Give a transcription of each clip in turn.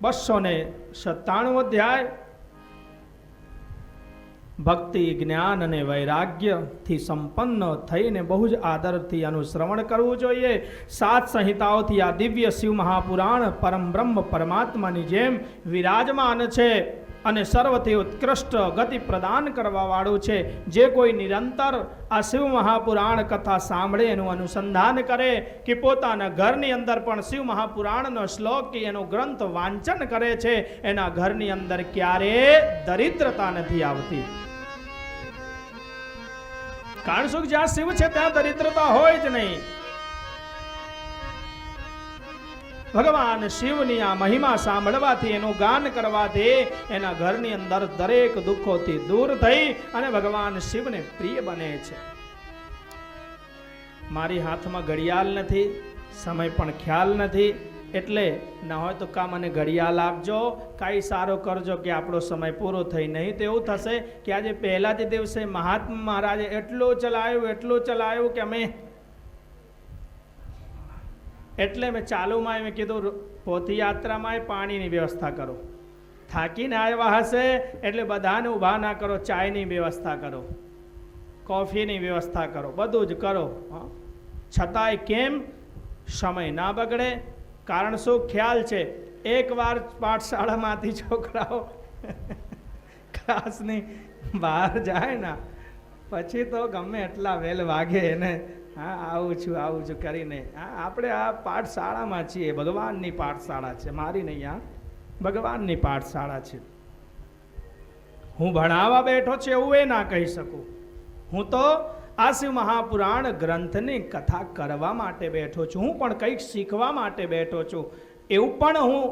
297 અધ્યાય ભક્તિ જ્ઞાન અને વૈરાગ્યથી સંપન્ન થઈને બહુ જ આદરથી અનુશ્રવણ કરવું જોઈએ. 7 સંહિતાઓથી આ દિવ્ય શિવ મહાપુરાણ પરમ બ્રહ્મ પરમાત્માની જેમ વિરાજમાન છે અને સર્વથી ઉત્કૃષ્ટ ગતિ પ્રદાન કરવાવાળું છે. જે કોઈ નિરંતર આ શિવ મહાપુરાણ કથા સાંભળે, એનું અનુસંધાન કરે કે પોતાના ઘરની અંદર પણ શિવ મહાપુરાણનો શ્લોક કે એનો ગ્રંથ વાંચન કરે છે, એના ઘરની અંદર ક્યારે દરિદ્રતા નથી આવતી. કારણ શું? જ્યાં શિવ છે ત્યાં દરિદ્રતા હોય જ નહીં. ભગવાન શિવની આ મહિમા સાંભળવાથી, એનું ગાન કરવાથી એના ઘરની અંદર દરેક દુઃખોથી દૂર થઈ અને ભગવાન શિવને પ્રિય બને છે. મારી હાથમાં ઘડિયાળ નથી, સમય પણ ખ્યાલ નથી, એટલે ના હોય તો કા મને ઘડિયાળ આપજો, કાંઈ સારો કરજો કે આપણો સમય પૂરો થઈ. નહીં તો એવું થશે કે આજે પહેલા જ દિવસે મહાત્મા મહારાજે એટલું ચલાવ્યું કે અમે એટલે મેં ચાલુમાં મેં કીધું પોથયાત્રામાં પાણીની વ્યવસ્થા કરો. થાકીને આવ્યા હશે એટલે બધાને ઊભા ના કરો, ચાયની વ્યવસ્થા કરો, કોફીની વ્યવસ્થા કરો, બધું જ કરો. છતાંય કેમ સમય ના બગડે? કારણ શું? ખ્યાલ છે એકવાર પાઠશાળામાંથી છોકરાઓ ક્લાસની બહાર જાય ને પછી તો ગમે એટલા વેલ વાગે એને, હા આવું છું કરીને. હા, આપણે આ પાઠશાળામાં છીએ, ભગવાનની પાઠશાળા છે, મારી નહીં. આ ભગવાનની પાઠશાળા છે. હું ભણાવવા બેઠો છું એવું એ ના કહી શકું. હું તો આ શિવ મહાપુરાણ ગ્રંથની કથા કરવા માટે બેઠો છું. હું પણ કંઈક શીખવા માટે બેઠો છું. એવું પણ હું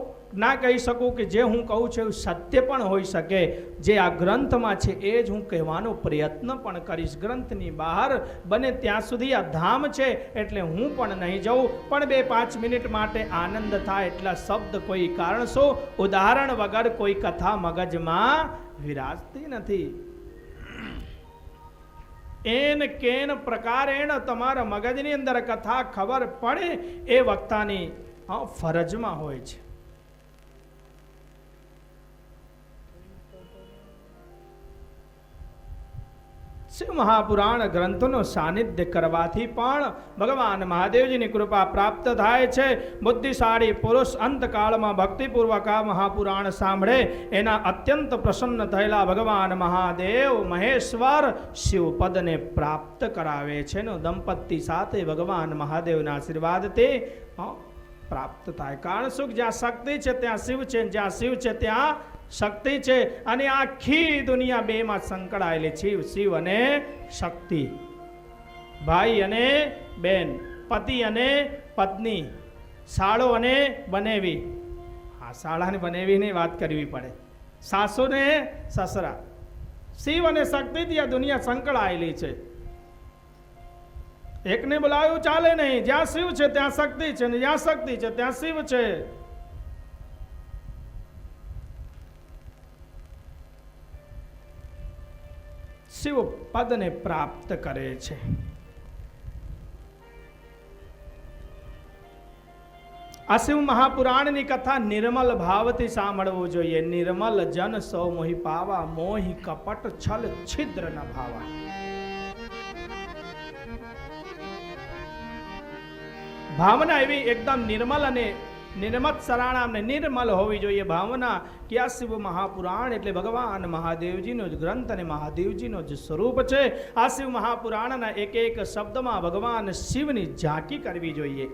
ના કહી શકું કે જે હું કહું છું એવું સત્ય પણ હોઈ શકે. જે આ ગ્રંથમાં છે એ જ હું કહેવાનો પ્રયત્ન પણ કરીશ. ગ્રંથની બહાર બને ત્યાં સુધી આ ધામ છે એટલે હું પણ નહીં જઉં, પણ 2-5 મિનિટ માટે આનંદ થાય એટલા શબ્દ કોઈ કારણસો ઉદાહરણ વગર કોઈ કથા મગજમાં વિરાજતી નથી. એન કેન પ્રકારેણ તમારા મગજની અંદર કથા ખબર પડે એ વક્તાની ફરજમાં હોય છે. શિવ મહાપુરાણ ગ્રંથોનો સાનિધ્ય કરવાથી પણ ભગવાન મહાદેવજીની કૃપા પ્રાપ્ત થાય છે. બુદ્ધિશાળી પુરુષ અંતકાળમાં ભક્તિપૂર્વક આ મહાપુરાણ સાંભળે એના અત્યંત પ્રસન્ન થયેલા ભગવાન મહાદેવ મહેશ્વર શિવપદને પ્રાપ્ત કરાવે છે. દંપતી સાથે ભગવાન મહાદેવના આશીર્વાદથી પ્રાપ્ત થાય. કારણ શું? જ્યાં શક્તિ છે ત્યાં શિવ છે, જ્યાં શિવ છે ત્યાં શક્તિ છે. અને આખી દુનિયા બેમાં સંકળાયેલી છે, શિવ અને શક્તિ, ભાઈ અને બેન, પતિ અને પત્ની, સાળો અને બનેવી. હા, સાળા ને બનેવીની વાત કરવી પડે, સાસુ ને સસરા. શિવ અને શક્તિથી આ દુનિયા સંકળાયેલી છે. એકને બોલાવ્યું ચાલે નહીં. જ્યાં શિવ છે ત્યાં શક્તિ છે, ને જ્યાં શક્તિ છે ત્યાં શિવ છે. શિવ પદને પ્રાપ્ત કરે છે. આ શિવ મહાપુરાણની કથા નિર્મલ ભાવથી સાંભળવું જોઈએ. નિર્મલ જન સૌ મોહી પાવા, મોહી કપટ છલ છિદ્ર ન ભાવા. ભાવના એવી એકદમ નિર્મલ અને નિર્મત સરાણા નિર્મલ હોવી જોઈએ ભાવના કે આ શિવ મહાપુરાણ એટલે ભગવાન મહાદેવજીનો જ ગ્રંથ અને મહાદેવજીનો જ સ્વરૂપ છે. આ શિવ મહાપુરાણના એક એક શબ્દમાં ભગવાન શિવની ઝાંકી કરવી જોઈએ.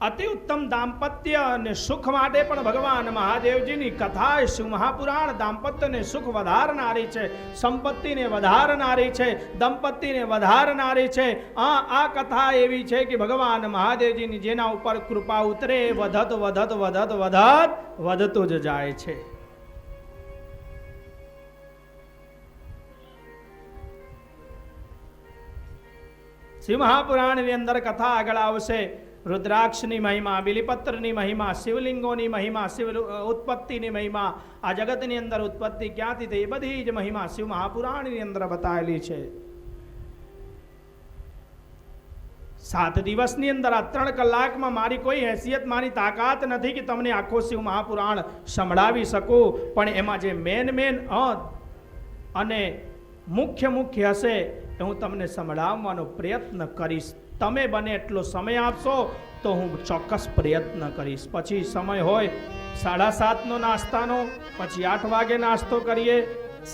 અતિ ઉત્તમ દાંપત્ય અને સુખ માટે પણ ભગવાન મહાદેવજીની કથા શિવ મહાપુરાણ દાંપત્યને સુખ વધારનારી છે, સંપત્તિને વધારનારી છે, દંપતીને વધારનારી છે. આ કથા એવી છે કે ભગવાન મહાદેવજીની જેના ઉપર કૃપા ઉતરે વધત વધત વધત વધત વધતું જ જાય છે. શિવ મહાપુરાણની અંદર કથા આગળ આવશે. રુદ્રાક્ષની મહિમા, બિલીપત્રની મહિમા, શિવલિંગોની મહિમા, શિવ ઉત્પત્તિની મહિમા, આ જગતની અંદર ઉત્પત્તિ ક્યાંથી થઈ એ બધી જ મહિમા શિવ મહાપુરાણની અંદર બતાવેલી છે. 7 દિવસની અંદર આ 3 કલાકમાં મારી કોઈ હેસિયત, મારી તાકાત નથી કે તમને આખો શિવ મહાપુરાણ સંભળાવી શકું, પણ એમાં જે મેન અને મુખ્ય હશે એ હું તમને સંભળાવવાનો પ્રયત્ન કરીશ. તમે બને એટલો સમય આપશો તો હું ચોક્કસ પ્રયત્ન કરીશ. પછી સમય હોય 7:30નો નાસ્તાનો, પછી 8 વાગે નાસ્તો કરીએ,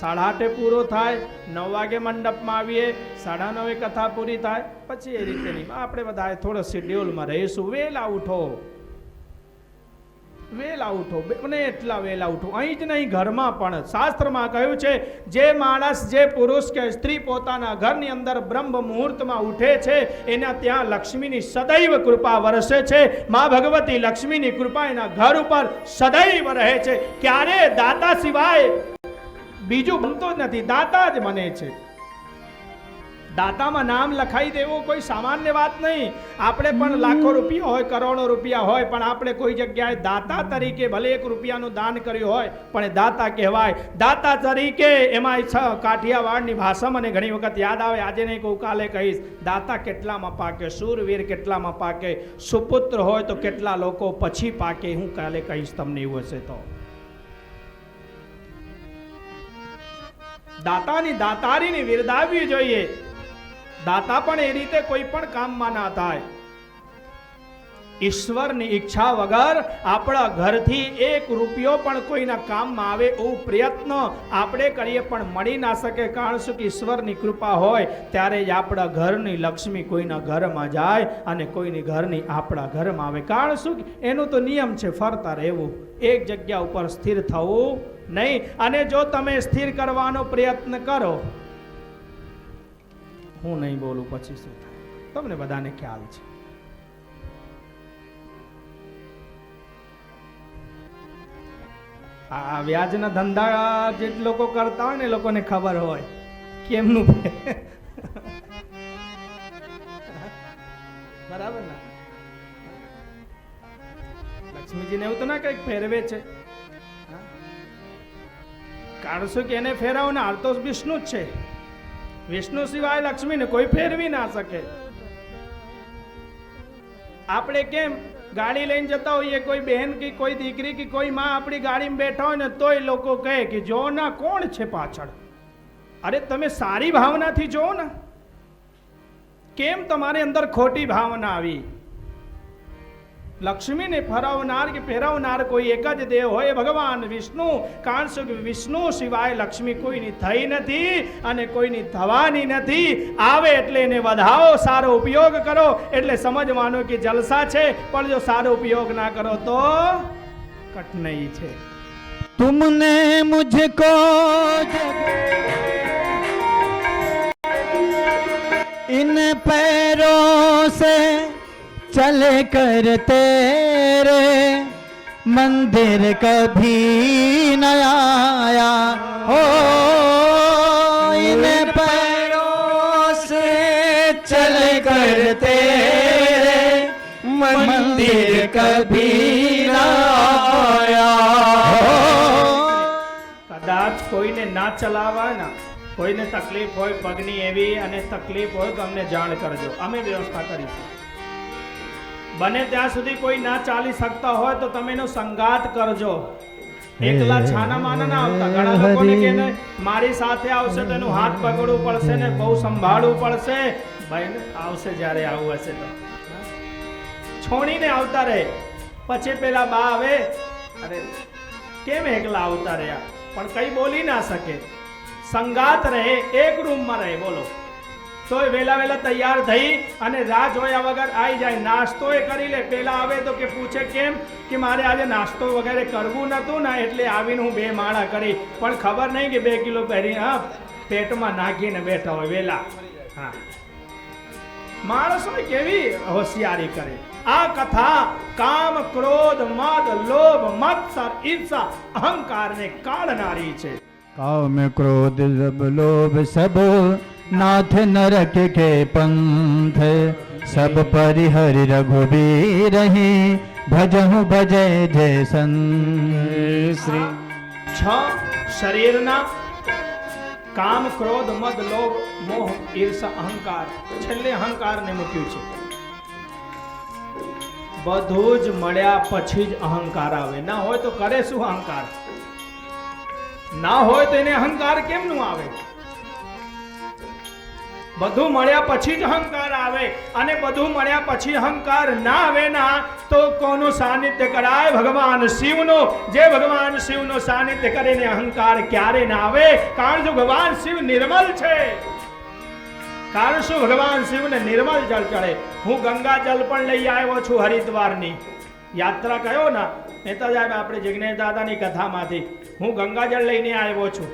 8:30 પૂરો થાય, 9 વાગે મંડપમાં આવીએ, 9:30 કથા પૂરી થાય, પછી એ રીતે નહીં. આપણે બધા થોડો શેડ્યુલમાં રહીશું. વેલા ઉઠો, બને એટલા વેલા ઉઠો. અહીં જ નહીં, ઘરમાં પણ શાસ્ત્રમાં કહ્યું છે, જે માણસ, જે પુરુષ કે સ્ત્રી પોતાના ઘરની અંદર બ્રહ્મ મુહૂર્તમાં ઉઠે છે એના ત્યાં લક્ષ્મીની સદૈવ કૃપા વરસે છે. મા ભગવતી લક્ષ્મીની કૃપા એના ઘર ઉપર સદૈવ રહે છે. ક્યારે દાતા સિવાય બીજું બનતો જ નથી, દાતા જ બને છે. દાતામાં નામ લખાઈ દેવું કોઈ સામાન્ય વાત નહીં. આપણે પણ લાખો રૂપિયા હોય, કરોડો રૂપિયા હોય, પણ આપણે કોઈ જગ્યાએ દાતા તરીકે ભલે 1 રૂપિયાનું દાન કર્યું હોય પણ એ દાતા કહેવાય. દાતા તરીકે એમાં કાઠિયાવાડની ભાષામાં મને ઘણી વખત યાદ આવે, આજે નહીં કહું કાલે કહીશ. દાતા કેટલામાં પાકે, શૂરવીર કેટલામાં પાકે, સુપુત્ર હોય તો કેટલા લોકો પછી પાકે, હું કાલે કહીશ તમને એવું હશે તો. દાતાની દાતારીની વિરદાવવી જોઈએ. દાતા પણ એ રીતે કોઈ પણ કામમાં ના થાય. ઈશ્વરની ઈચ્છા વગર આપણા ઘરથી 1 રૂપિયો પણ કોઈના કામમાં આવે એવું પ્રયત્ન આપણે કરીએ પણ મળી ના શકે. કારણ શું કે ઈશ્વરની કૃપા હોય ત્યારે જ આપણા ઘરની લક્ષ્મી કોઈના ઘરમાં જાય અને કોઈની ઘરની આપણા ઘરમાં આવે. કારણ શું એનું તો નિયમ છે, ફરતા રહેવું, એક જગ્યા ઉપર સ્થિર થવું નહીં. અને જો તમે સ્થિર કરવાનો પ્રયત્ન કરો, હું નહીં બોલું પછી શું થાય, તમને બધાને ખ્યાલ છે. આ વ્યાજના ધંધા જે લોકો કરતા હોય ને એ લોકોને ખબર હોય કેમનું બરાબર ને. લક્ષ્મીજીને એવું તો ના કંઈક ફેરવે છે, કારણ શું કે એને ફેરવનાર તો વિષ્ણુ જ છે. વિષ્ણુ સિવાય લક્ષ્મીને કોઈ ફેરવી ના શકે. આપણે કેમ ગાડી લઈને જતા હોઈએ, કોઈ બહેન કે કોઈ દીકરી કે કોઈ માં આપણી ગાડીમાં બેઠા હોય ને તોય લોકો કહે કે જો ના કોણ છે પાછળ. અરે તમે સારી ભાવનાથી જો ને, કેમ તમારી અંદર ખોટી ભાવના આવી? લક્ષ્મીને ફરવનાર કે ફેરવનાર કોઈ એક જ દેવ હોય, ભગવાન વિષ્ણુ. કારણ શું કે વિષ્ણુ સિવાય લક્ષ્મી કોઈની થઈ નથી અને કોઈની થવાની નથી. આવે એટલે એને વધાવો, સારો ઉપયોગ કરો એટલે સમજવાનું કે જલસા છે, પણ જો સારો ઉપયોગ ના કરો તો કઠિનાઈ છે. तुमने मुझको इन पैरों से चले कर तेरे मंदिर कभी न आया हो. इन पैरों से चले कर तेरे मंदिर कभी न आया. કદાચ કોઈને ના ચલાવવા ના, કોઈને તકલીફ હોય પગની એવી અને તકલીફ હોય તો અમને જાણ કરજો, અમે વ્યવસ્થા કરીશું. બને ત્યાં સુધી કોઈ ના ચાલી શકતા હોય તો તમે એનો સંગાત કરજો. એકલા છાના માના ના આવતા. ઘણા લોકોને કે મારી સાથે આવશે તો એનું હાથ પકડવું પડશે ને બહુ સંભાળવું પડશે. ભાઈ આવશે જ્યારે આવું હશે તો છોડીને આવતા રહે. પછી પેલા બા આવે, અરે કેમ એકલા આવતા રહ્યા, પણ કઈ બોલી ના શકે. સંગાત રહે, એક રૂમમાં રહે. બોલો તો વેલા તૈયાર થઈ અને રાહ જોયા વગર આવી જાય. નાસ્તો એ કરી લે. પેલા આવે તો કે પૂછે કેમ, કે મારે આજે નાસ્તો વગેરે કરવું નતું ને એટલે આવીને હું 2 માળા કરી. પણ ખબર નહીં કે 2 કિલો પહેરી પેટમાં નાખીને બેઠા હોય વેલા. હા, માણસો કેવી હોશિયારી કરે. આ કથા કામ, ક્રોધ, મદ, લોભ, મત્સર, ઈર્ષા, અહંકાર ને કાઢનારી છે. काम क्रोध सब लोभ सब नाथ नरक के पंथ सब परिहरि रघुबीर ही भजहु भजय जैसन. श्री 6 શરીરના કામ, ક્રોધ, મદ, લોભ, મોહ, ઈર્ષા, અહંકાર. છેલ્લે અહંકારને મૂક્યું છે. બધું જ મળ્યા પછી જ અહંકાર આવે. ના હોય તો કરે શું અહંકાર? ના હોય તો એને અહંકાર કેમનું આવે? બધું મળ્યા પછી જ અહંકાર આવે, અને બધું મળ્યા પછી અહંકાર ના આવે ના તો કોનું સાનિધ્ય કરાય? ભગવાન શિવનું. જે ભગવાન શિવનું સાનિધ્ય કરીને અહંકાર ક્યારે ના આવે? કારણ શું? ભગવાન શિવ નિર્મલ છે. કારણ શું? ભગવાન શિવને નિર્મલ જળ ચડે. હું ગંગા જલ પણ લઈ આવ્યો છું હરિદ્વારની યાત્રા કયો ના નેતા સાહેબ આપણે જિજ્ઞેશ દાદાની કથામાંથી. હું ગંગા જળ લઈને આવ્યો છું.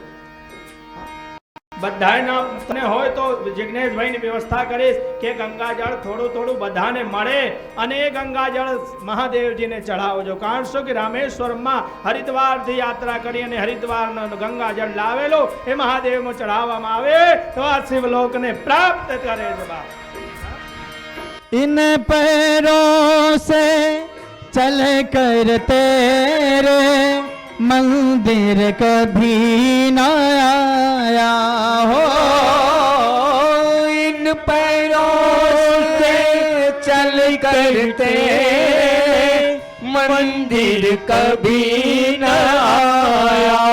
બધાના તને હોય તો જિજ્ઞેશભાઈની વ્યવસ્થા કરીશ કે ગંગાજળ થોડું થોડું બધાને મળે અને એ ગંગાજળ મહાદેવજીને ચઢાવજો. કારણ શું કે રામેશ્વરમાં હરિદ્વારથી યાત્રા કરી અને હરિદ્વારનો ગંગાજળ લાવેલો એ મહાદેવમાં ચઢાવવામાં આવે તો આ શિવલોકને પ્રાપ્ત કરે છે. બાપ इन पैरों से चल कर तेरे मंदिर कभी न आया हो. इन पैरों से चल कर तेरे मंदिर कभी न आया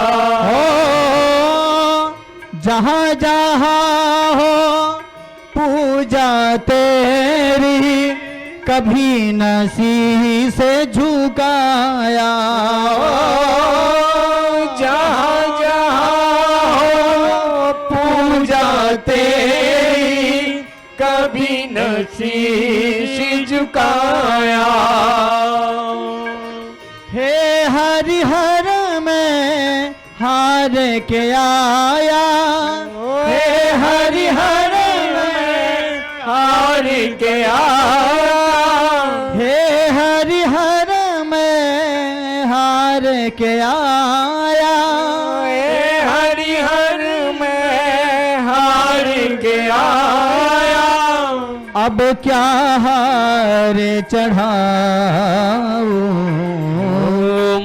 हो. जहाँ जहाँ हो पूजा तेरी कभी न शीश झुकाया. जहाँ जहाँ हो पूजा तेरी कभी न शीश झुकाया. हे हरिहर में हार के आया. हे हरिहर हार के आया. हे हरिहर में हार के आया. हे हरिहर में हार के आया. अब क्या हार चढ़ाऊं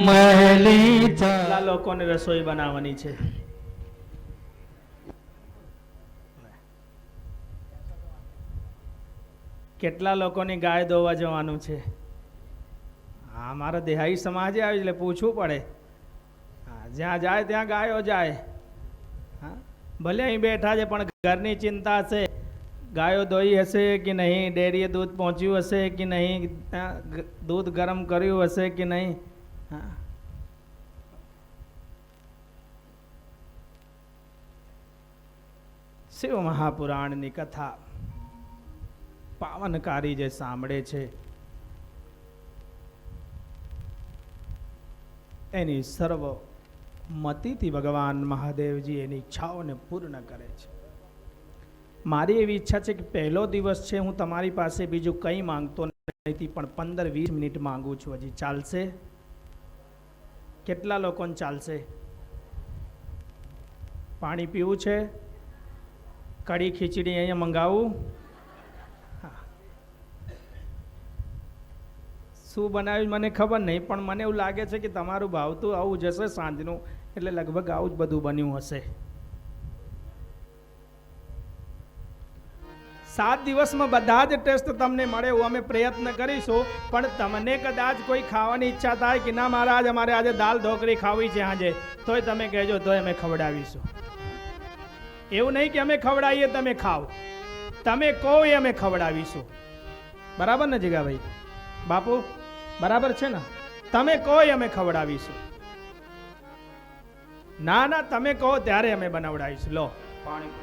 महली. કેટલા લોકોને રસોઈ બનાવવાની છે? કેટલા લોકોની ગાય દોવા જવાનું છે? હા, મારા દેહાઈ સમાજે આવી એટલે પૂછવું પડે. હા, જ્યાં જાય ત્યાં ગાયો જાય. હા, ભલે અહીં બેઠા છે પણ ઘરની ચિંતા છે. ગાયો દોઈ હશે કે નહીં, ડેરીએ દૂધ પહોંચ્યું હશે કે નહીં, દૂધ ગરમ કર્યું હશે કે નહીં. હા, શિવ મહાપુરાણની કથા પાવનકારી જે સાંભળે છે એની સર્વ મતિથી ભગવાન મહાદેવજી એની ઈચ્છાઓને પૂર્ણ કરે છે. મારી એવી ઈચ્છા છે કે પહેલો દિવસ છે, હું તમારી પાસે બીજું કંઈ માંગતો નથી, પણ 15-20 મિનિટ માંગુ છું. હજી ચાલશે? કેટલા લોકોને ચાલશે? પાણી પીવું છે? કઢી ખીચડી અહીંયા મંગાવું? શું બનાવ્યું મને ખબર નહીં, પણ મને એવું લાગે છે કે તમારું ભાવતું આવું જશે સાંજનું, એટલે લગભગ આવું જ બધું બન્યું હશે. 7 દિવસમાં બધા જ ટેસ્ટ તમને મળે એવું અમે પ્રયત્ન કરીશું. પણ તમને કદાચ કોઈ ખાવાની ઈચ્છા થાય કે ના મહારાજ અમારે આજે દાલ ઢોકળી ખાવી છે આજે, તોય તમે કહેજો, તોય અમે ખવડાવીશું. એવું નહીં કે અમે ખવડાવીએ તમે ખાઓ, તમે કહો એ અમે ખવડાવીશું. બરાબર ને જીગાભાઈ? બાપુ બરાબર છે ને? તમે કહો એ અમે ખવડાવીશું. ના ના, તમે કહો ત્યારે અમે બનાવડાવીશું. લો પાણી,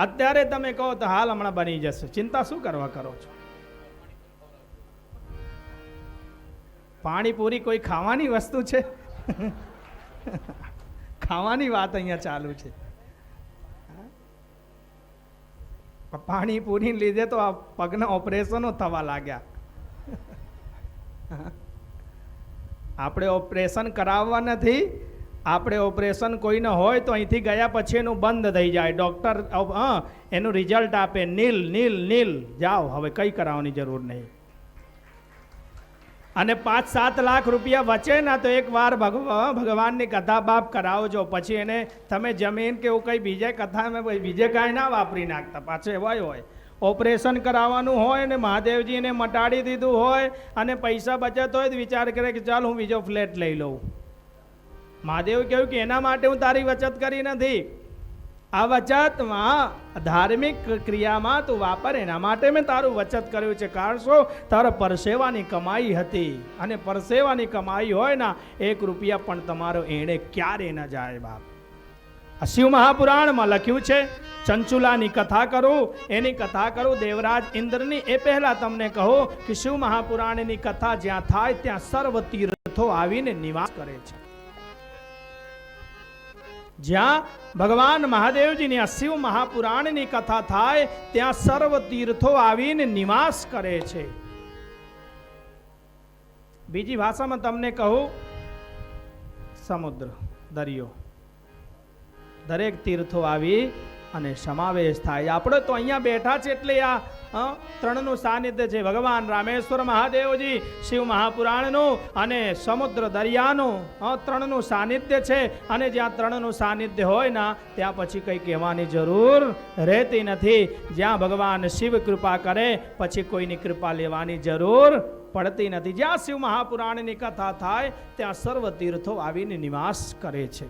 અત્યારે તમે કહો તો હાલ હમણાં બની જશે. ચિંતા શું કરવા કરો છો? પાણીપુરી કોઈ ખાવાની વસ્તુ છે? ખાવાની વાત અહીંયા ચાલુ છે. પાણીપુરી લીધે તો આ પગના ઓપરેશનો થવા લાગ્યા. આપણે ઓપરેશન કરાવવા નથી, આપણે ઓપરેશન કોઈને હોય તો અહીંથી ગયા પછી એનું બંધ થઈ જાય. ડૉક્ટર એનું રિઝલ્ટ આપે નીલ નીલ નીલ, જાઓ હવે કંઈ કરાવવાની જરૂર નહીં. અને 5-7 લાખ રૂપિયા વચે ના તો એકવાર ભગવાનની કથા બાપ કરાવજો, પછી એને તમે જમીન કે એવું કંઈ બીજે કથામાં બીજે કાંઈ ના વાપરી નાખતા. પાછો એવાય હોય ઓપરેશન કરાવવાનું હોય ને મહાદેવજીને મટાડી દીધું હોય અને પૈસા બચત હોય તો વિચાર કરે કે ચાલ હું બીજો ફ્લેટ લઈ લઉં. મહાદેવ કહ્યું કે એના માટે હું તારી બચત કરી નથી. આ વચતમાં ધાર્મિક ક્રિયામાં તું વાપર, એના માટે મેં તારું વચત કર્યું છે. કારણ શું? તારા પરસેવાની કમાઈ હતી, અને પરસેવાની કમાઈ હોય ને 1 રૂપિયા પણ તમારો એણે ક્યારે ન જાય બાપ. આ શિવ મહાપુરાણમાં લખ્યું છે. ચંચુલાની કથા કરું, એની કથા કરું દેવરાજ ઇન્દ્રની. એ પહેલા તમને કહો કે શિવ મહાપુરાણની કથા જ્યાં થાય ત્યાં સર્વ તીર્થો આવીને નિવાસ કરે છે. જ્યાં ભગવાન મહાદેવજીની આ શિવ મહાપુરાણની કથા થાય ત્યાં સર્વ તીર્થો આવીને નિવાસ કરે છે. બીજી ભાષામાં તમને કહું, સમુદ્ર, દરિયો, દરેક તીર્થો આવી અને સમાવેશ થાય. આપણે તો અહીંયા બેઠા છે એટલે આ ત્રણનું સાનિધ્ય છે. ભગવાન રામેશ્વર મહાદેવજી, શિવ મહાપુરાણનું અને સમુદ્ર દરિયાનું ત્રણનું સાનિધ્ય છે. અને જ્યાં ત્રણનું સાનિધ્ય હોય ને ત્યાં પછી કંઈ કહેવાની જરૂર રહેતી નથી. જ્યાં ભગવાન શિવ કૃપા કરે પછી કોઈની કૃપા લેવાની જરૂર પડતી નથી. જ્યાં શિવ મહાપુરાણની કથા થાય ત્યાં સર્વ તીર્થો આવીને નિવાસ કરે છે.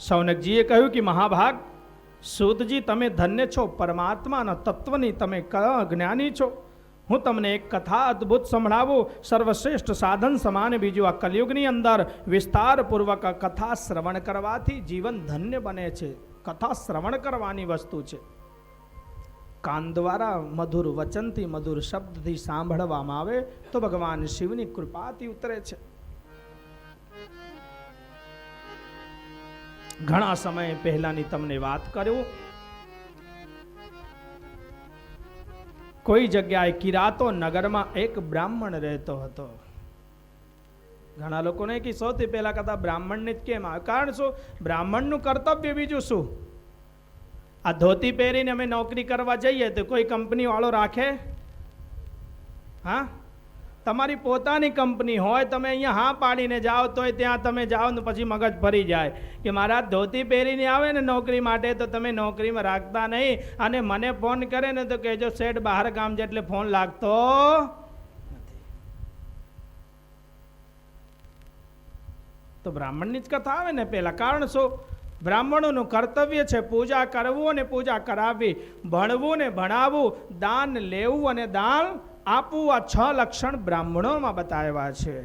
શૌનકજીએ કહ્યું કે મહાભાગ સૂતજી, તમે ધન્ય છો, પરમાત્માના તત્વની તમે જ્ઞાની છો. હું તમને એક કથા અદ્ભુત સંભળાવું. સર્વશ્રેષ્ઠ સાધન સમાન બીજું આ કલયુગની અંદર વિસ્તારપૂર્વક કથા શ્રવણ કરવાથી જીવન ધન્ય બને છે. કથા શ્રવણ કરવાની વસ્તુ છે. કાન દ્વારા મધુર વચનથી, મધુર શબ્દથી સાંભળવામાં આવે તો ભગવાન શિવની કૃપાથી ઉતરે છે. ઘણા સમય પહેલાની તમને વાત કરું. કોઈ જગ્યાએ કિરાતો નગરમાં એક બ્રાહ્મણ રહેતો હતો. ઘણા લોકોને કે સૌથી પહેલા કથા બ્રાહ્મણને જ કેમ આવે? કારણ શું? બ્રાહ્મણનું કર્તવ્ય બીજું શું? આ ધોતી પહેરીને અમે નોકરી કરવા જઈએ તો કોઈ કંપની વાળો રાખે? હા, તમારી પોતાની કંપની હોય, તમે અહીંયા હા પાડીને જાઓ તોય ત્યાં તમે જાઓ ને પછી મગજ ભરી જાય કે મારા ધોતી પહેરીને આવે ને નોકરી માટે તો તમે નોકરીમાં રાખતા નહીં. અને મને ફોન કરે ને તો કહેજો શેઠ બહાર ગામ છે એટલે ફોન લાગતો નથી. તો બ્રાહ્મણની જ કથા આવે ને પહેલા. કારણ શું? બ્રાહ્મણોનું કર્તવ્ય છે પૂજા કરવું અને પૂજા કરાવવી, ભણવું ને ભણાવવું, દાન લેવું અને દાન આપવું. આ 6 લક્ષણ બ્રાહ્મણોમાં બતાવ્યા છે.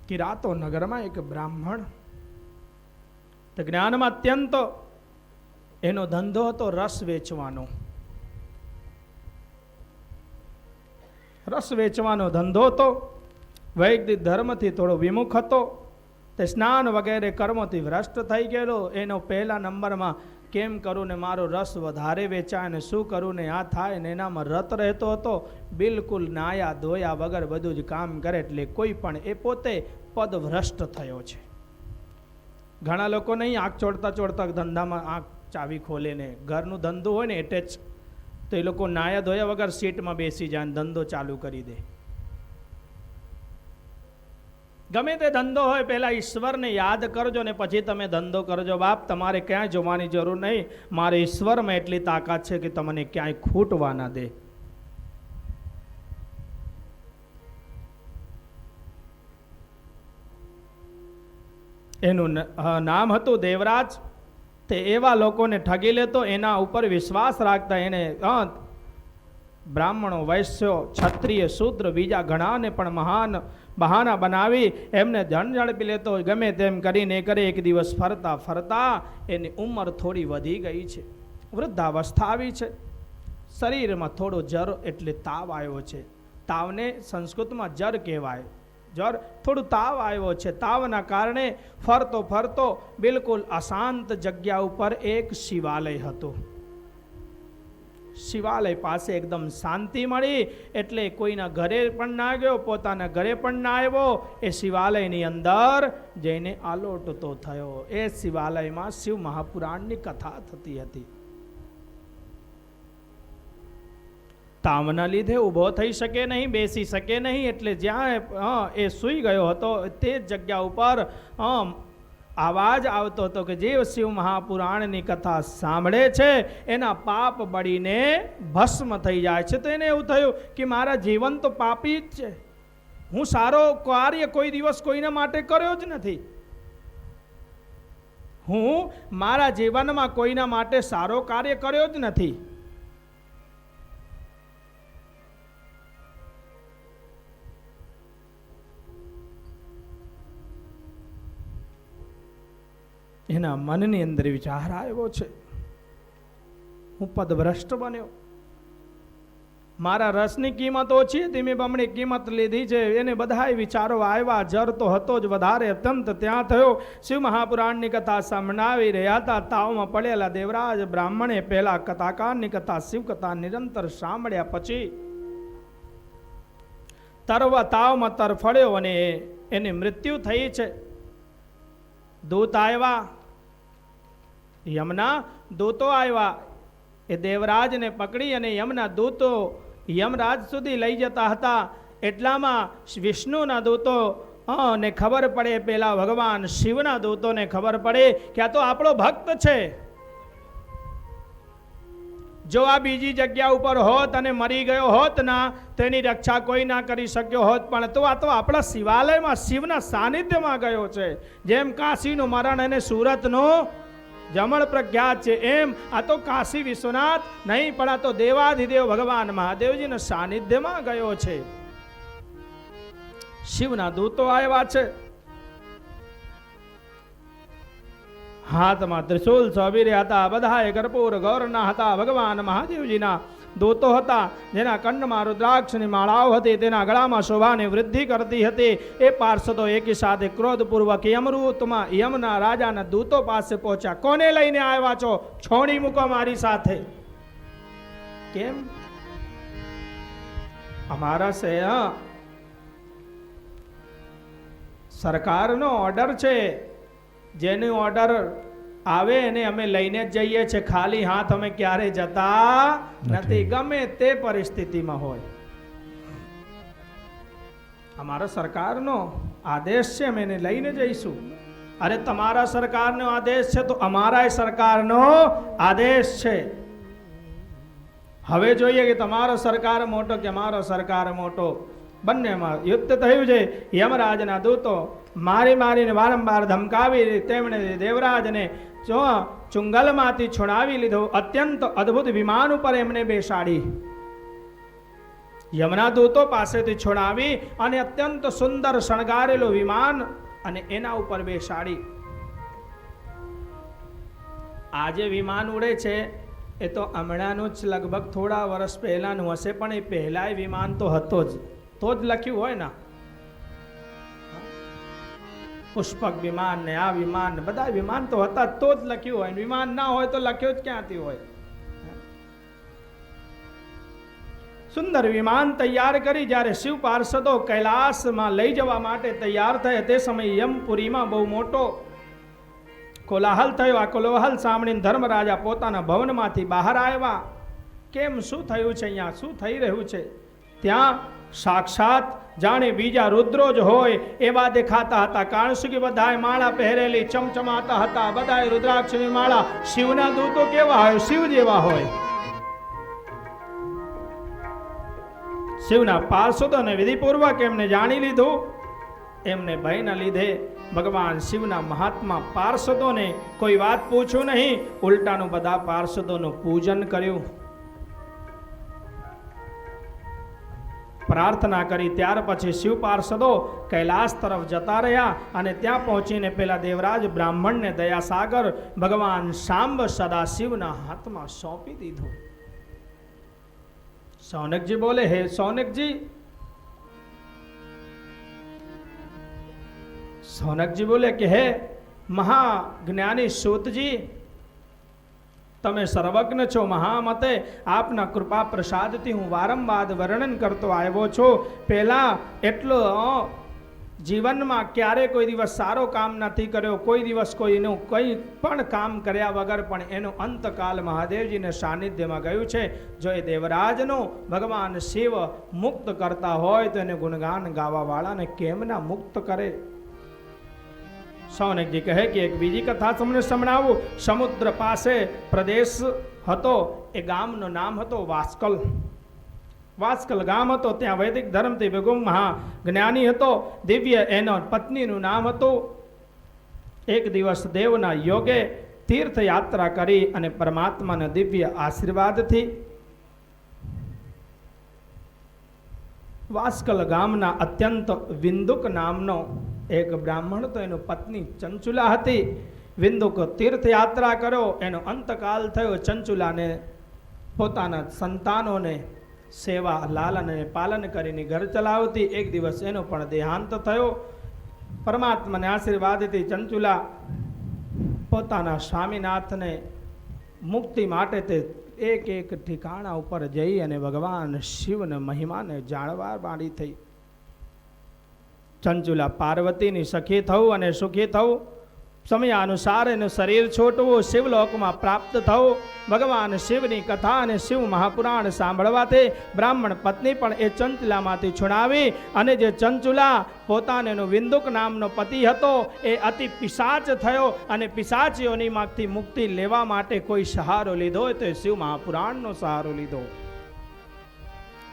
કિરાતો નગરમાં એક બ્રાહ્મણ, જ્ઞાનમાં અત્યંત, એનો ધંધો હતો રસ વેચવાનો. રસ વેચવાનો ધંધો હતો. વૈદિક ધર્મથી થોડો વિમુખ હતો. તે સ્નાન વગેરે કર્મોથી ભ્રષ્ટ થઈ ગયેલો. એનો પહેલા નંબરમાં કેમ કરું ને મારો રસ વધારે વેચાય ને શું કરું ને આ થાય ને એનામાં રત રહેતો હતો. બિલકુલ નાયા ધોયા વગર બધું જ કામ કરે. એટલે કોઈ પણ એ પોતે પદ ભ્રષ્ટ થયો છે. ઘણા લોકો નહીં આંખ ચોડતા ચોડતા ધંધામાં આંખ ચાવી ખોલે ને, ઘરનું ધંધો હોય ને એટેચ, તો એ લોકો નાયા ધોયા વગર સીટમાં બેસી જાય ને ધંધો ચાલુ કરી દે. ગમે તે ધંધો હોય પહેલા ઈશ્વરને યાદ કરજો ને પછી તમે ધંધો કરજો. બાપ, તમારે ક્યાંય જોવાની જરૂર નહીં. મારે ઈશ્વરમાં એટલી તાકાત છે કે તમને ક્યાંય ખૂટવા ના દે. એનું નામ હતું દેવરાજ. તે એવા લોકોને ઠગી લેતો, એના ઉપર વિશ્વાસ રાખતા. એને બ્રાહ્મણો, વૈશ્યો, ક્ષત્રિય, શૂદ્ર, બીજા ઘણાને પણ મહાન બહાના બનાવી એમને ધન ઝડપી લેતો. ગમે તેમ કરીને કરે. એક દિવસ ફરતા ફરતા એની ઉંમર થોડી વધી ગઈ છે, વૃદ્ધાવસ્થા આવી છે. શરીરમાં થોડો જર એટલે તાવ આવ્યો છે. તાવને સંસ્કૃતમાં જર કહેવાય. જર, થોડું તાવ આવ્યો છે. તાવના કારણે ફરતો ફરતો બિલકુલ અશાંત જગ્યા ઉપર એક શિવાલય હતું. શિવાલય પાસે એકદમ શાંતિ મળી એટલે કોઈના ઘરે પણ ના ગયો, પોતાના ઘરે પણ ના આવ્યો. એ શિવાલયની અંદર જઈને આલોટતો થયો. એ શિવાલયમાં શિવ મહાપુરાણની કથા થતી હતી. તાવના લીધે ઊભો થઈ શકે નહીં, બેસી શકે નહીં, એટલે જ્યાં એ સૂઈ ગયો હતો તે જ જગ્યા ઉપર આવાજ આવતો હતો કે જે શિવ મહાપુરાણની કથા સાંભળે છે એના પાપ બળીને ભસ્મ થઈ જાય છે. તો એને એવું થયું કે મારા જીવન તો પાપી જ છે, હું સારો કાર્ય કોઈ દિવસ કોઈના માટે કર્યો જ નથી, હું મારા જીવનમાં કોઈના માટે સારો કાર્ય કર્યો જ નથી. એના મનની અંદર વિચાર આવ્યો છે, હું પદભ્રષ્ટ બન્યો, મારા રસની કિંમત ઓછી હતી, મેં બમણી કિંમત લીધી છે. એને બધાય વિચારો આવ્યા. જર તો હતો જ વધારે અત્યંત ત્યાં થયો. શિવ મહાપુરાણની કથા સાંભળાવી રહ્યા હતા. તાવમાં પડેલા દેવરાજ બ્રાહ્મણે પહેલા કથાકારની કથા શિવ કથા નિરંતર સાંભળ્યા પછી તાવમાં તરફડ્યો અને એની મૃત્યુ થઈ છે. દૂત આવ્યા, યમના દૂતો આવ્યા, એ દેવરાજને પકડી અને યમના દૂતો યમરાજ સુધી લઈ જતા હતા. એટલામાં વિષ્ણુના દૂતો ને ખબર પડે, પેલા ભગવાન શિવના દૂતોને ખબર પડે કે આ તો આપણો ભક્ત છે. જો આ બીજી જગ્યા ઉપર હોત અને મરી ગયો હોત ના તો એની રક્ષા કોઈ ના કરી શક્યો હોત, પણ તો આ તો આપણા શિવાલયમાં શિવના સાનિધ્યમાં ગયો છે. જેમ કાશીનું મરણ અને સુરતનું જમણ પ્રખ્યાત છે, એમ આ તો કાશી વિશ્વનાથ નહીં, પણ આ તો દેવાધિદેવ ભગવાન મહાદેવજીના સાનિધ્યમાં ગયો છે. શિવના દૂતો આવ્યા છે, હાથમાં ત્રિશૂલ સોંપી હતા. બધાએ કર્પૂર ગૌરના હતા. ભગવાન મહાદેવજીના દૂતો હતા, જેના કંઠમાં રુદ્રાક્ષની માળાઓ હતી, તેના ગળામાં શોભાની વૃદ્ધિ કરતી હતી. એ પાર્ષદો એકી સાથે ક્રોધપૂર્વક યમરૂતમાં યમના રાજાના દૂતો પાસે પહોંચ્યા. કોને લઈને આવ્યા છો? છોડી મૂકો મારી સાથે. કેમ? અમારા છે સરકારનો ઓર્ડર છે, જેનો ઓર્ડર આવે એને અમે લઈને જ જઈએ છીએ. ખાલી હાથ અમે ક્યારે જતા નથી, ગમે તે પરિસ્થિતિમાં હોય. અમારા સરકારનો આદેશ છે, અમે એને લઈને જઈશું. અરે તમારા સરકારનો આદેશ છે તો અમારા સરકારનો આદેશ છે. હવે જોઈએ કે તમારો સરકાર મોટો કે અમારો સરકાર મોટો. બંનેમાં યુદ્ધ થયું છે. યમરાજના દૂતો મારીને વારંવાર ધમકાવી તેમણે દેવરાજને ચુંગલમાંથી છોડાવી લીધો. અત્યંત અદ્ભુત વિમાન ઉપર એમને બેસાડી, યમના દૂતો પાસેથી છોડાવી અને અત્યંત સુંદર શણગારેલું વિમાન અને એના ઉપર બેસાડી. આજે વિમાન ઉડે છે એ તો હમણાંનું જ લગભગ થોડા વર્ષ પહેલાનું હશે, પણ એ પહેલાય વિમાન તો હતો જ, તો જ લખ્યું હોય ને પુષ્પક વિમાન ને આ વિમાન, બધા વિમાન તો હતા તો જ લખ્યું હોય. વિમાન ના હોય તો લખ્યું જ ક્યાંથી હોય? સુંદર વિમાન તૈયાર કરી જ્યારે શિવ પાર્ષદો કૈલાસમાં લઈ જવા માટે તૈયાર થયા તે સમયે યમપુરીમાં બહુ મોટો કોલાહલ થયો. આ કોલાહલ સાંભળીને ધર્મરાજા પોતાના ભવનમાંથી બહાર આવ્યા. કેમ, શું થયું છે અહીંયા, શું થઈ રહ્યું છે? ત્યાં સાક્ષાત જાણે બીજા રુદ્રો જ હોય એવા દેખાતા હતા. કારણ શું કે બધાએ માળા પહેરેલી ચમચમાતા હતા, બધાએ રુદ્રાક્ષની માળા. શિવના દૂતો કેવા હોય? શિવ જેવા હોય. શિવના પાર્ષદોને વિધિપૂર્વક એમને જાણી લીધું. એમને ભયના લીધે ભગવાન શિવના મહાત્મા પાર્ષદોને કોઈ વાત પૂછ્યું નહીં, ઉલટાનું બધા પાર્ષદોનું પૂજન કર્યું, પ્રાર્થના કરી. ત્યાર પછી શિવ પાર્ષદો કૈલાસ તરફ જતા રહ્યા અને ત્યાં પહોંચીને પેલા દેવરાજ બ્રાહ્મણને દયાસાગર ભગવાન શાંબ સદાશિવના હાથમાં સોંપી દીધું. સૌનકજી બોલે, હે સૌનકજી. સૌનકજી બોલે કે હે મહાજ્ઞાની સૂતજી, તમે સર્વજ્ઞ છો, મહામતે આપના કૃપા પ્રસાદથી હું વારંવાર વર્ણન કરતો આવ્યો છું. પહેલા એટલો જીવનમાં ક્યારે કોઈ દિવસ સારો કામ નથી કર્યો, કોઈ દિવસ કોઈનું કંઈ પણ કામ કર્યા વગર પણ એનો અંતકાલ મહાદેવજીને સાનિધ્યમાં ગયું છે. જો એ દેવરાજનો ભગવાન શિવ મુક્ત કરતા હોય તો એને ગુણગાન ગાવાવાળાને કેમ ના મુક્ત કરે. સૌનકજી કહે કે એક બીજી કથા તમને સંભળાવું. સમુદ્ર પાસે પ્રદેશ હતો, એ ગામનું નામ હતો વાસ્કલ. વાસ્કલ ગામ હતો, ત્યાં વૈદિક ધર્મથી ભગવાન મહાજ્ઞાની હતો. દિવ્ય એનો પત્નીનું નામ હતું. એક દિવસ દેવના યોગે તીર્થયાત્રા કરી અને પરમાત્માના દિવ્ય આશીર્વાદથી વાસ્કલ ગામના અત્યંત વિંદુક નામનો એક બ્રાહ્મણ તો એનો પત્ની ચંચુલા હતી. વિંદુક તીર્થયાત્રા કર્યો, એનો અંતકાલ થયો. ચંચુલાને પોતાના સંતાનોને સેવા લાલન અને પાલન કરીને ઘર ચલાવતી. એક દિવસ એનો પણ દેહાંત થયો. પરમાત્માને આશીર્વાદથી ચંચુલા પોતાના સ્વામીનાથને મુક્તિ માટે તે એક એક ઠિકાણા ઉપર જઈ અને ભગવાન શિવના મહિમાને જાણવા માંડી થઈ. ચંચુલા પાર્વતીની સખી થવું અને સુખી થવું, સમયાનુસાર એનું શરીર છોટવું, શિવલોકમાં પ્રાપ્ત થવું. ભગવાન શિવની કથા અને શિવ મહાપુરાણ સાંભળવાથી બ્રાહ્મણ પત્ની પણ એ ચંચુલામાંથી છુડાવી અને જે ચંચુલા પોતાનો વિંદુક નામનો પતિ હતો એ અતિ પિશાચ થયો અને પિશાચીઓનીમાંથી મુક્તિ લેવા માટે કોઈ સહારો લીધો હોય તો એ શિવ મહાપુરાણનો સહારો લીધો.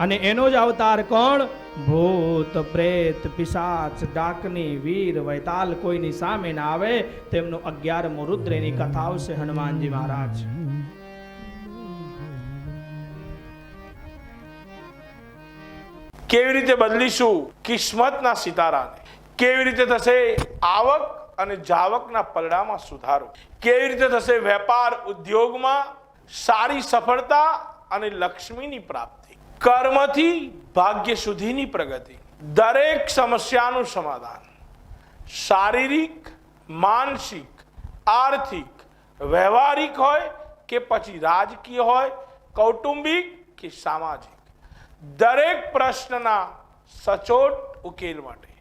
અને એનો જ અવતાર કોણ? ભૂત, પ્રેત, પિશાચ, ડાકની, વીર, વૈતાલ કોઈની સામે ના આવે તેમનું 11મું રુદ્ર એની કથા આવશે હનુમાનજી મહારાજ. કેવી રીતે બદલીશું કિસ્મતના સિતારાને? કેવી રીતે થશે આવક અને જાવકના પલડામાં સુધારો? કેવી રીતે થશે વેપાર ઉદ્યોગમાં સારી સફળતા અને લક્ષ્મીની પ્રાપ્તિ? કર્મથી ભાગ્ય સુધીની પ્રગતિ, દરેક સમસ્યાનું સમાધાન, શારીરિક, માનસિક, આર્થિક, વ્યવહારિક હોય કે પછી રાજકીય હોય, કૌટુંબિક કે સામાજિક, દરેક પ્રશ્નના સચોટ ઉકેલ માટે,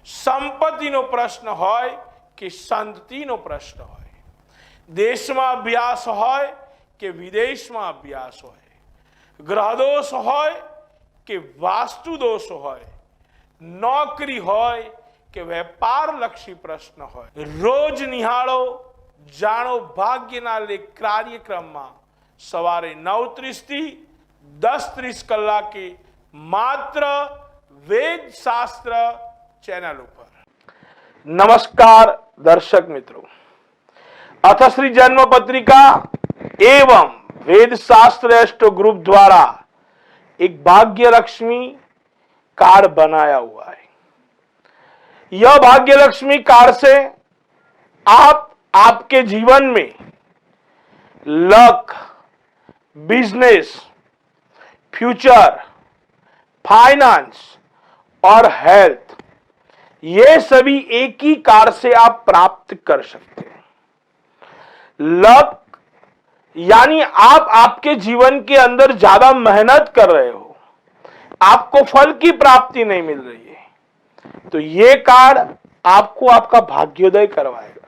સંપત્તિનો પ્રશ્ન હોય કે સંતતિનો પ્રશ્ન હોય, દેશમાં અભ્યાસ હોય કે વિદેશમાં અભ્યાસ હોય, ગ્રહદોષ હોય કે વાસ્તુ દોષ હોય, નોકરી હોય કે વેપારલક્ષી પ્રશ્ન હોય, રોજ નિહાળો જાણો ભાગ્યના લેખ કાર્યક્રમમાં સવારે 9:30 થી 10:30 કલાકે માત્ર વેદ શાસ્ત્ર ચેનલ ઉપર. નમસ્કાર દર્શક મિત્રો, અથશ્રી जन्म पत्रिका एवं वेद शास्त्र एस्ट्रो ग्रुप द्वारा एक भाग्य लक्ष्मी कार्ड बनाया हुआ है. यह भाग्य लक्ष्मी कार्ड से आप आपके जीवन में लक, बिजनेस, फ्यूचर, फाइनेंस और हेल्थ, ये सभी एक ही कार्ड से आप प्राप्त कर सकते हैं. लक यानी आप आपके जीवन के अंदर ज्यादा मेहनत कर रहे हो, आपको फल की प्राप्ति नहीं मिल रही है, तो ये कार्ड आपको आपका भाग्योदय करवाएगा.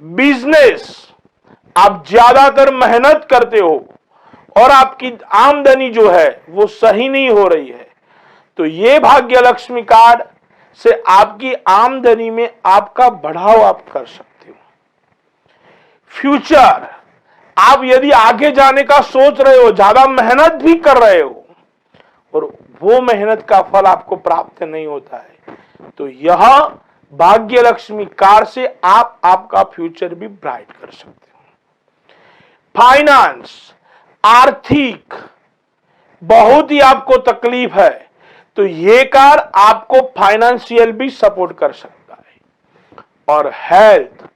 बिजनेस, आप ज्यादातर मेहनत करते हो और आपकी आमदनी जो है वो सही नहीं हो रही है, तो ये भाग्य लक्ष्मी कार्ड से आपकी आमदनी में आपका बढ़ाव आप कर सकते हो. फ्यूचर, आप यदि आगे जाने का सोच रहे हो, ज्यादा मेहनत भी कर रहे हो और वो मेहनत का फल आपको प्राप्त नहीं होता है, तो यह भाग्य लक्ष्मी कार्ड से आप आपका फ्यूचर भी ब्राइट कर सकते हो. फाइनेंस, आर्थिक बहुत ही आपको तकलीफ है, तो ये कार्ड आपको फाइनेंशियल भी सपोर्ट कर सकता है. और हेल्थ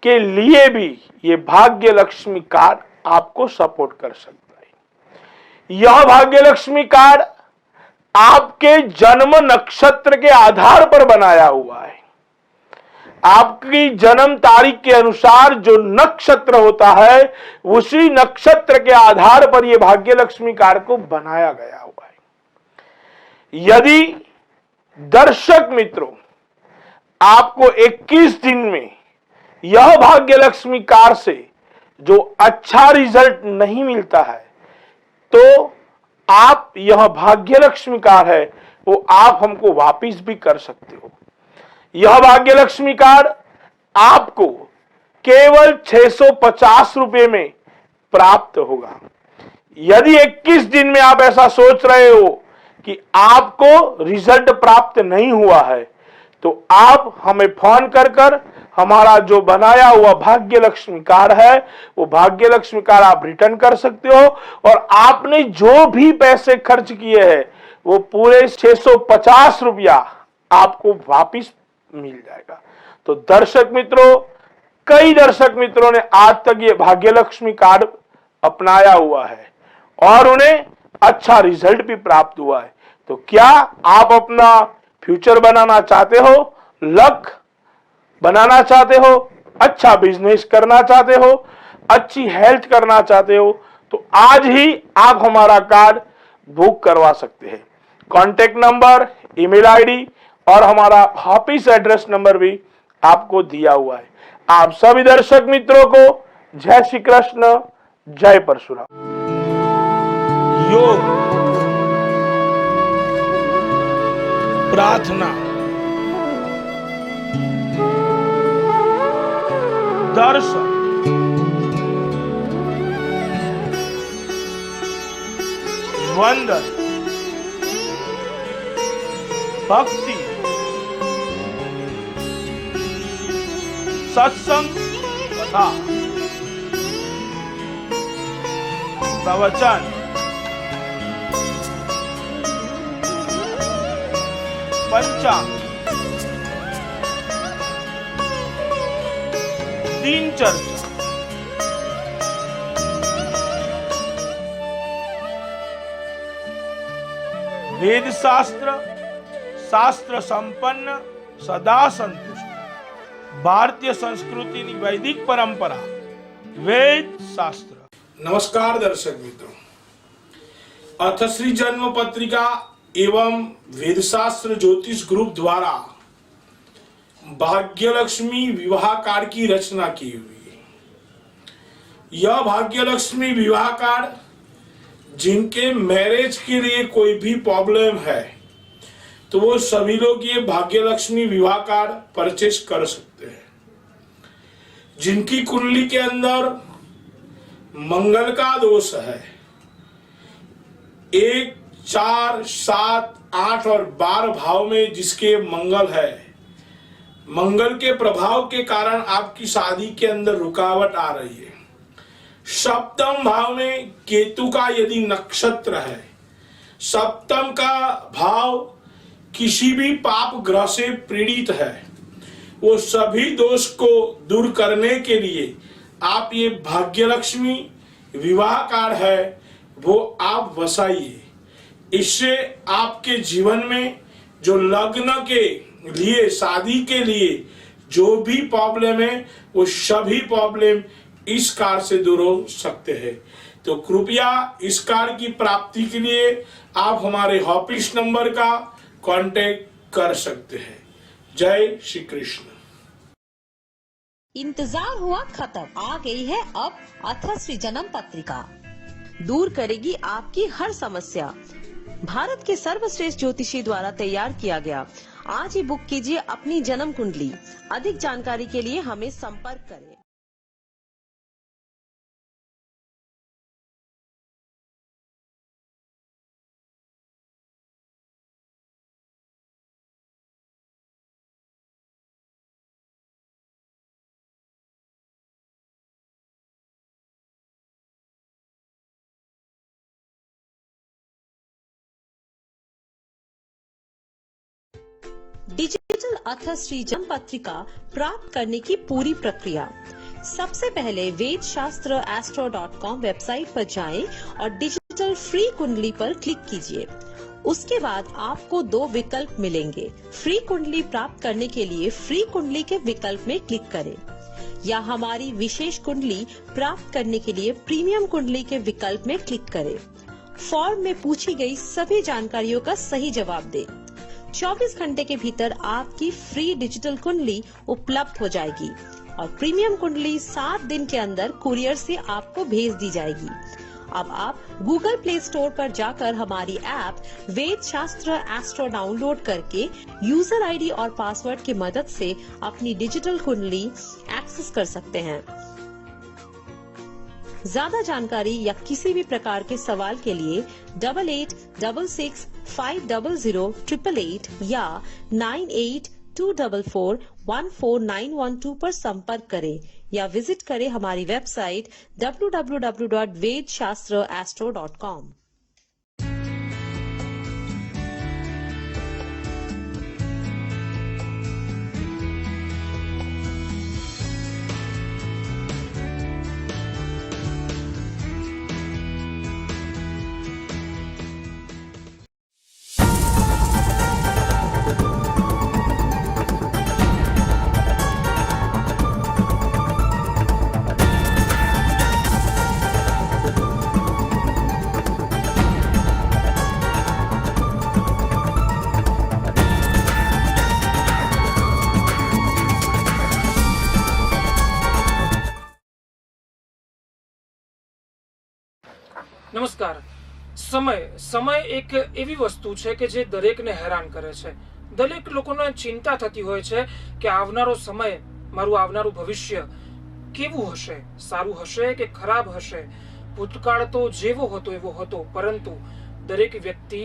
के लिए भी ये भाग्य लक्ष्मी कार्ड आपको सपोर्ट कर सकता है. यह भाग्य लक्ष्मी कार्ड आपके जन्म नक्षत्र के आधार पर बनाया हुआ है. आपकी जन्म तारीख के अनुसार जो नक्षत्र होता है उसी नक्षत्र के आधार पर यह भाग्य लक्ष्मी कार्ड को बनाया गया हुआ है. यदि दर्शक मित्रों, आपको 21 दिन में यह भाग्य लक्ष्मी कार्ड से जो अच्छा रिजल्ट नहीं मिलता है, तो आप यह भाग्य लक्ष्मी कार्ड है वो आप हमको वापिस भी कर सकते हो। यह भाग्य लक्ष्मी कार्ड आपको केवल 650 रुपए में प्राप्त होगा। यदि 21 दिन में आप ऐसा सोच रहे हो कि आपको रिजल्ट प्राप्त नहीं हुआ है, तो आप हमें फोन कर हमारा जो बनाया हुआ भाग्य लक्ष्मी कार्ड है वो भाग्य लक्ष्मी कार्ड आप रिटर्न कर सकते हो, और आपने जो भी पैसे खर्च किए हैं वो पूरे 650 रुपया आपको वापिस मिल जाएगा। तो दर्शक मित्रों, कई दर्शक मित्रों ने आज तक ये भाग्य लक्ष्मी कार्ड अपनाया हुआ है और उन्हें अच्छा रिजल्ट भी प्राप्त हुआ है। तो क्या आप अपना फ्यूचर बनाना चाहते हो, लक बनाना चाहते हो, अच्छा बिजनेस करना चाहते हो, अच्छी हेल्थ करना चाहते हो, तो आज ही आप हमारा कार्ड बुक करवा सकते हैं। कॉन्टेक्ट नंबर, ईमेल आईडी और हमारा ऑफिस एड्रेस नंबर भी आपको दिया हुआ है। आप सभी दर्शक मित्रों को जय श्री कृष्ण, जय परशुराम। योग, प्रार्थना, दर्शन, वंदन, भक्ति, सत्संग कथा, प्रवचन, पंचांग, दिन चर्चा, वेद शास्त्र, शास्त्र संपन्न, सदा संतुष्ट, भारतीय संस्कृति की वैदिक परंपरा, वेद शास्त्र। नमस्कार दर्शक मित्रों, अथश्री जन्म पत्रिका एवं वेदशास्त्र ज्योतिष ग्रुप द्वारा भाग्य लक्ष्मी विवाह कार्ड की रचना की हुई है। यह भाग्य लक्ष्मी विवाह कार्ड जिनके मैरिज के लिए कोई भी प्रॉब्लम है तो वो सभी लोग ये भाग्य लक्ष्मी विवाह कार्ड परचेज कर सकते हैं। जिनकी कुंडली के अंदर मंगल का दोष है, 1, 4, 7, 8 और 12 भाव में जिसके मंगल है, मंगल के प्रभाव के कारण आपकी शादी के अंदर रुकावट आ रही है। सप्तम भाव में केतु का यदि नक्षत्र है, सप्तम का भाव किसी भी पाप ग्रह से पीड़ित है, वो सभी दोष को दूर करने के लिए आप ये भाग्य लक्ष्मी विवाह कार्ड है वो आप वसाइए। इससे आपके जीवन में जो लग्न के लिए, शादी के लिए जो भी प्रॉब्लम है वो सभी प्रॉब्लम इस कार्ड से दूर हो सकते हैं। तो कृपया इस कार्ड की प्राप्ति के लिए आप हमारे ऑफिस नंबर का कांटेक्ट कर सकते हैं। जय श्री कृष्ण। इंतजार हुआ खत्म, आ गई है अब अथश्री जन्म पत्रिका। दूर करेगी आपकी हर समस्या। भारत के सर्वश्रेष्ठ ज्योतिषी द्वारा तैयार किया गया। आज ही बुक कीजिए अपनी जन्म कुंडली। अधिक जानकारी के लिए हमें संपर्क करें। डिजिटल अथश्री जन्म पत्रिका प्राप्त करने की पूरी प्रक्रिया। सबसे पहले वेदशास्त्र-astro.com वेबसाइट पर जाएं और डिजिटल फ्री कुंडली पर क्लिक कीजिए। उसके बाद आपको 2 विकल्प मिलेंगे। फ्री कुंडली प्राप्त करने के लिए फ्री कुंडली के विकल्प में क्लिक करें, या हमारी विशेष कुंडली प्राप्त करने के लिए प्रीमियम कुंडली के विकल्प में क्लिक करें। फॉर्म में पूछी गई सभी जानकारियों का सही जवाब दें। 24 घंटे के भीतर आपकी फ्री डिजिटल कुंडली उपलब्ध हो जाएगी और प्रीमियम कुंडली 7 दिन के अंदर कुरियर से आपको भेज दी जाएगी। अब आप गूगल प्ले स्टोर पर जाकर हमारी ऐप वेद शास्त्र एस्ट्रो डाउनलोड करके यूजर आईडी और पासवर्ड की मदद से अपनी डिजिटल कुंडली एक्सेस कर सकते हैं। ज्यादा जानकारी या किसी भी प्रकार के सवाल के लिए 8866500888 या 9824414912 पर संपर्क करें या विजिट करें हमारी वेबसाइट www.vedshastraastro.com। નમસ્કાર. સમય એક એવી વસ્તુ છે કે જે દરેકને હેરાન કરે છે. દરેક લોકોને ચિંતા થતી હોય છે કે આવનારો સમય, મારું આવનારું ભવિષ્ય કેવું હશે, સારું હશે કે ખરાબ હશે. ભૂતકાળ તો જેવો હતો એવો હતો, પરંતુ દરેક વ્યક્તિ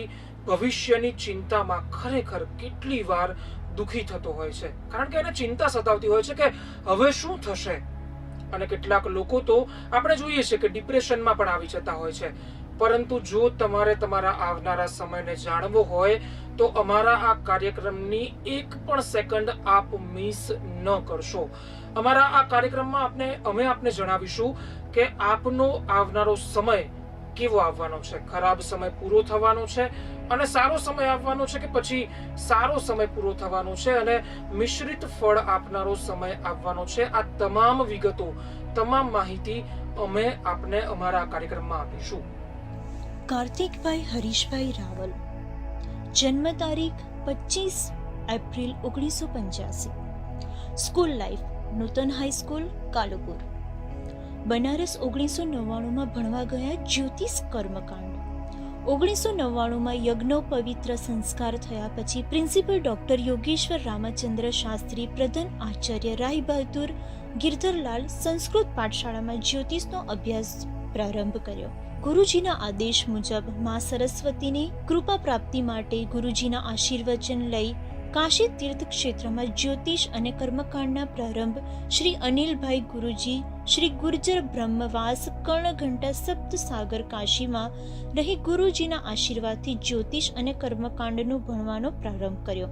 ભવિષ્યની ચિંતામાં ખરેખર કેટલી વાર દુઃખી થતો હોય છે, કારણ કે એને ચિંતા સતાવતી હોય છે કે હવે શું થશે. અને કેટલાક લોકો તો આપણે જોઈએ છે કે ડિપ્રેશનમાં પણ આવી જતા હોય છે. પરંતુ જો તમારે તમારા આવનારા સમયને જાણવો હોય તો અમારા આ કાર્યક્રમની એક પણ સેકન્ડ આપ મિસ ન કરશો. અમારા આ કાર્યક્રમમાં અમે આપને જણાવીશું કે આપનો આવનારો સમય કેવો આવવાનો છે. ખરાબ સમય પૂરો થવાનો છે અને સારો સમય આવવાનો છે કે પછી સારો સમય પૂરો થવાનો છે અને મિશ્રિત ફળ આપનારો સમય આવવાનો છે. આ તમામ વિગતો, તમામ માહિતી અમે આપને અમારા કાર્યક્રમમાં આપીશું. કાર્તિકભાઈ હરીશભાઈ રાવલ, જન્મ તારીખ 25 એપ્રિલ 1985, સ્કૂલ લાઈફ નૂતન હાઈસ્કૂલ કાલુપુર, બનારસ 1999માં ભણવા ગયા, જ્યોતિષ કર્મકાંડ. 1999માં યજ્ઞો પવિત્ર સંસ્કાર થયા પછી પ્રિન્સિપલ ડોક્ટર યોગેશ્વર રામચંદ્ર શાસ્ત્રી, પ્રધાન આચાર્ય રાય બહાદુર ગિરધરલાલ સંસ્કૃત પાઠશાળામાં જ્યોતિષનો અભ્યાસ પ્રારંભ કર્યો. ગુરુજીના આદેશ મુજબ મા સરસ્વતીની કૃપા પ્રાપ્તિ માટે ગુરુજીના આશીર્વચન લઈ કાશી તીર્થ ક્ષેત્રમાં જ્યોતિષ અને કર્મકાંડના પ્રારંભ શ્રી અનિલભાઈ ગુરુજી, શ્રી ગુર્જર બ્રહ્મવાસ કર્ણઘંટા સપ્તસાગર કાશીમાં રહી ગુરુજીના આશીર્વાદથી જ્યોતિષ અને કર્મકાંડનું ભણવાનો પ્રારંભ કર્યો.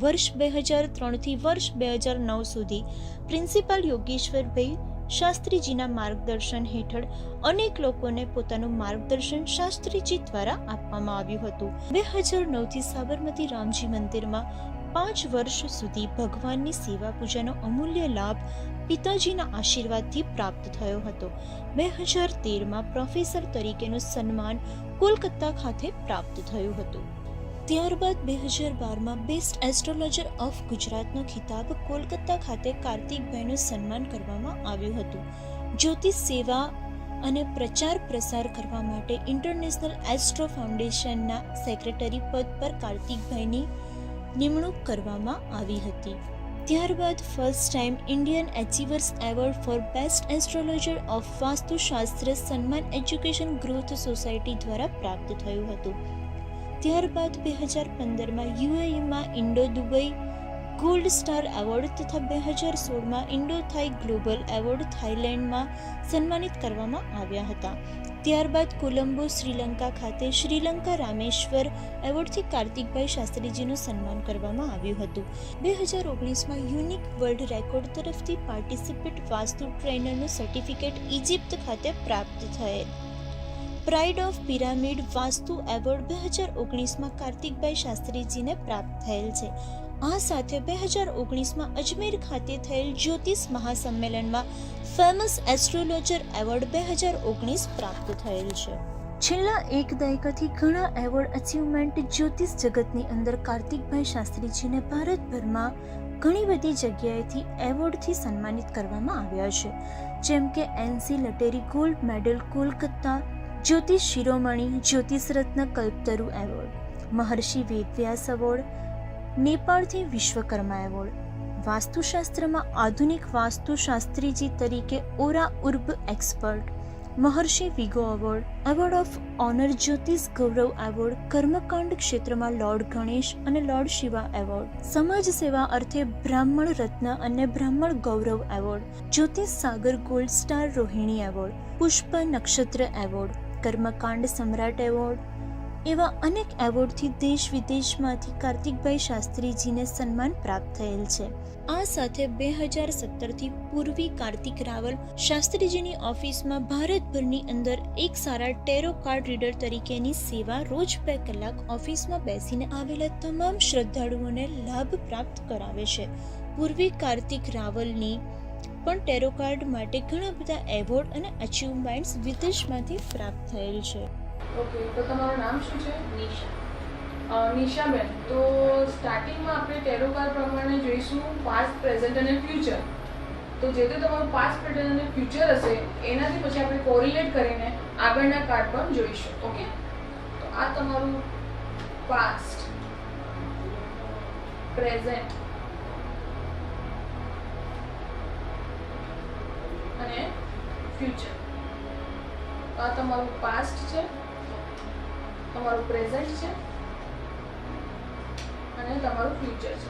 વર્ષ 2003 થી વર્ષ 2009 સુધી પ્રિન્સિપાલ યોગેશ્વરભાઈ શાસ્ત્રીજીના માર્ગદર્શન હેઠળ અનેક લોકોને પોતાનું માર્ગદર્શન શાસ્ત્રીજી દ્વારા આપવામાં આવ્યું હતું. 2009 થી સાબરમતી રામજી મંદિરમાં 5 વર્ષ સુધી ભગવાનની સેવા પૂજાનો અમૂલ્ય લાભ પિતાજીના આશીર્વાદથી પ્રાપ્ત થયો હતો. 2013માં પ્રોફેસર તરીકેનું સન્માન કોલકાતા ખાતે પ્રાપ્ત થયું હતું. ત્યારબાદ 2012માં બેસ્ટ એસ્ટ્રોલોજર ઓફ ગુજરાતનો ખિતાબ કોલકાતા ખાતે કાર્તિકભાઈનું સન્માન કરવામાં આવ્યું હતું. જ્યોતિષ સેવા અને પ્રચાર પ્રસાર કરવા માટે ઇન્ટરનેશનલ એસ્ટ્રો ફાઉન્ડેશનના સેક્રેટરી પદ પર કાર્તિકભાઈની નિમણૂક કરવામાં આવી હતી. ત્યારબાદ first time Indian achievers award for best astrologer of Vastushastra સન્માન એજ્યુકેશન ગ્રોથ સોસાયટી દ્વારા પ્રાપ્ત થયું હતું. ત્યારબાદ 2015માં યુએઈમાં Indo Dubai gold star award તથા 2016માં ઇન્ડો થાઈ ગ્લોબલ એવોર્ડ થાઈલેન્ડમાં સન્માનિત કરવામાં આવ્યા હતા. ત્યારબાદ કોલંબો શ્રીલંકા ખાતે શ્રીલંકા રામેશ્વર એવોર્ડથી કાર્તિકભાઈ શાસ્ત્રીજીનું સન્માન કરવામાં આવ્યું હતું. 2019માં યુનિક વર્લ્ડ રેકોર્ડ તરફથી પાર્ટિસિપેટ વાસ્તુ ટ્રેનરનું સર્ટિફિકેટ ઇજિપ્ત ખાતે પ્રાપ્ત થયેલ. Pride of pyramid Vastu award 2019માં કાર્તિકભાઈ શાસ્ત્રીજીને પ્રાપ્ત થયેલ છે. આ સાથે 2019માં અજમેર ખાતે થયેલ જ્યોતિષ મહાસંમેલનમાં ફેમસ એસ્ટ્રોલોજર એવોર્ડ 2019 પ્રાપ્ત થયેલ છે. છેલ્લા એક દાયકાથી ઘણા એવોર્ડ અચીવમેન્ટ જ્યોતિષ જગતની અંદર કાર્તિકભાઈ શાસ્ત્રીજીને ભારતભરમાં ઘણી બધી જગ્યાએથી એવોર્ડથી સન્માનિત કરવામાં આવ્યા છે, જેમ કે NC લટેરી gold medal Kolkata, Jyotish Shiromani, Jyotish Ratna Kalpataru award, Maharshi Vedvyas award, નેપાળથી વિશ્વકર્મા એવોર્ડ, વાસ્તુશાસ્ત્રમાં આધુનિક વાસ્તુશાસ્ત્રીજી તરીકે ઓરા ઉર્બ એક્સપર્ટ, મહર્ષિ વિગો award, award of honour Jyotish Gaurav award, કર્મકાંડ ક્ષેત્રમાં લોર્ડ ગણેશ અને લોર્ડ શિવા એવોર્ડ, સમાજ સેવા અર્થે બ્રાહ્મણ રત્ન અને બ્રાહ્મણ ગૌરવ એવોર્ડ, જ્યોતિષ સાગર ગોલ્ડ સ્ટાર રોહિણી એવોર્ડ, પુષ્પ નક્ષત્ર એવોર્ડ, કર્મકાંડ સમ્રાટ એવોર્ડ, એવા અનેક એવોર્ડથી દેશ વિદેશમાંથી કાર્તિકભાઈ શાસ્ત્રીજીને સન્માન પ્રાપ્ત થયેલ છે. આ સાથે 2017થી પૂર્વી કાર્તિક રાવલ શાસ્ત્રીજીની ઓફિસમાં ભારતભરની અંદર એક સારા ટેરો કાર્ડ રીડર તરીકેની સેવા રોજ 2 કલાક ઓફિસમાં બેસીને આવેલા તમામ શ્રદ્ધાળુઓને લાભ પ્રાપ્ત કરાવે છે. પૂર્વી કાર્તિક રાવલની પણ ટેરો કાર્ડ માટે ઘણા બધા એવોર્ડ અને અચીવમેન્ટ્સ વિદેશમાંથી પ્રાપ્ત થયેલ છે. ઓકે, તો તમારું નામ શું છે? નિશાબેન, તો સ્ટાર્ટિંગમાં આપણે ટેરો કાર્ડ પ્રમાણે જોઈશું પાસ્ટ, પ્રેઝન્ટ અને ફ્યુચર. તો જે તે તમારું પાસ્ટ, પ્રેઝન્ટ અને ફ્યુચર હશે એનાથી પછી આપણે કોરિલેટ કરીને આગળના કાર્ડ પણ જોઈશું. ઓકે, તો આ તમારું પાસ્ટ, પ્રેઝન્ટ અને ફ્યુચર. આ તમારું પાસ્ટ છે, તમારું પ્રેઝન્ટ છે અને તમારું ફ્યુચર છે.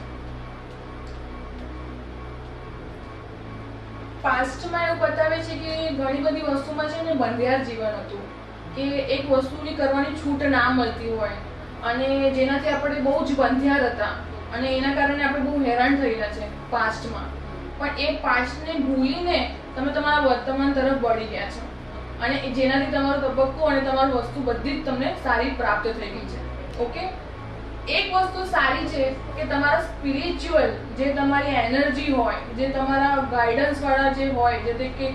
પાસ્ટમાં એવું બતાવે છે કે ઘણી બધી વસ્તુમાં છે ને બંધિયાર જીવન હતું, કે એક વસ્તુની કરવાની છૂટ ના મળતી હોય અને જેનાથી આપણે બહુ જ બંધિયાર હતા અને એના કારણે આપણે બહુ હેરાન થયેલા છે પાસ્ટમાં. પણ એ પાસ્ટને ભૂલીને તમે તમારા વર્તમાન તરફ વળી ગયા છો અને જેનાથી તમારો તબક્કો અને તમારી વસ્તુ બધી જ તમને સારી પ્રાપ્ત થઈ ગઈ છે. ઓકે, એક વસ્તુ સારી છે કે તમારા સ્પિરિચ્યુઅલ જે તમારી એનર્જી હોય, જે તમારા ગાઈડન્સ વાળા જે હોય, જે કે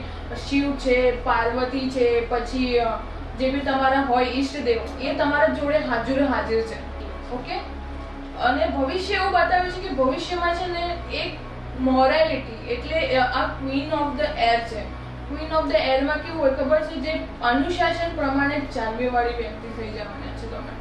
શિવ છે, પાર્વતી છે, પછી જે બી તમારા હોય ઈષ્ટદેવ, એ તમારા જોડે હાજર છે. ઓકે, અને ભવિષ્ય એવું બતાવ્યું છે કે ભવિષ્યમાં છે ને એક મોરાલિટી, એટલે આ ક્વીન ઓફ ધ એર છે. ક્વીન ઓફ ધ એરમાં કેવું હોય ખબર છે? જે અનુશાસન પ્રમાણે ચાલવી વાળી વ્યક્તિ થઈ જવાના છે. તમે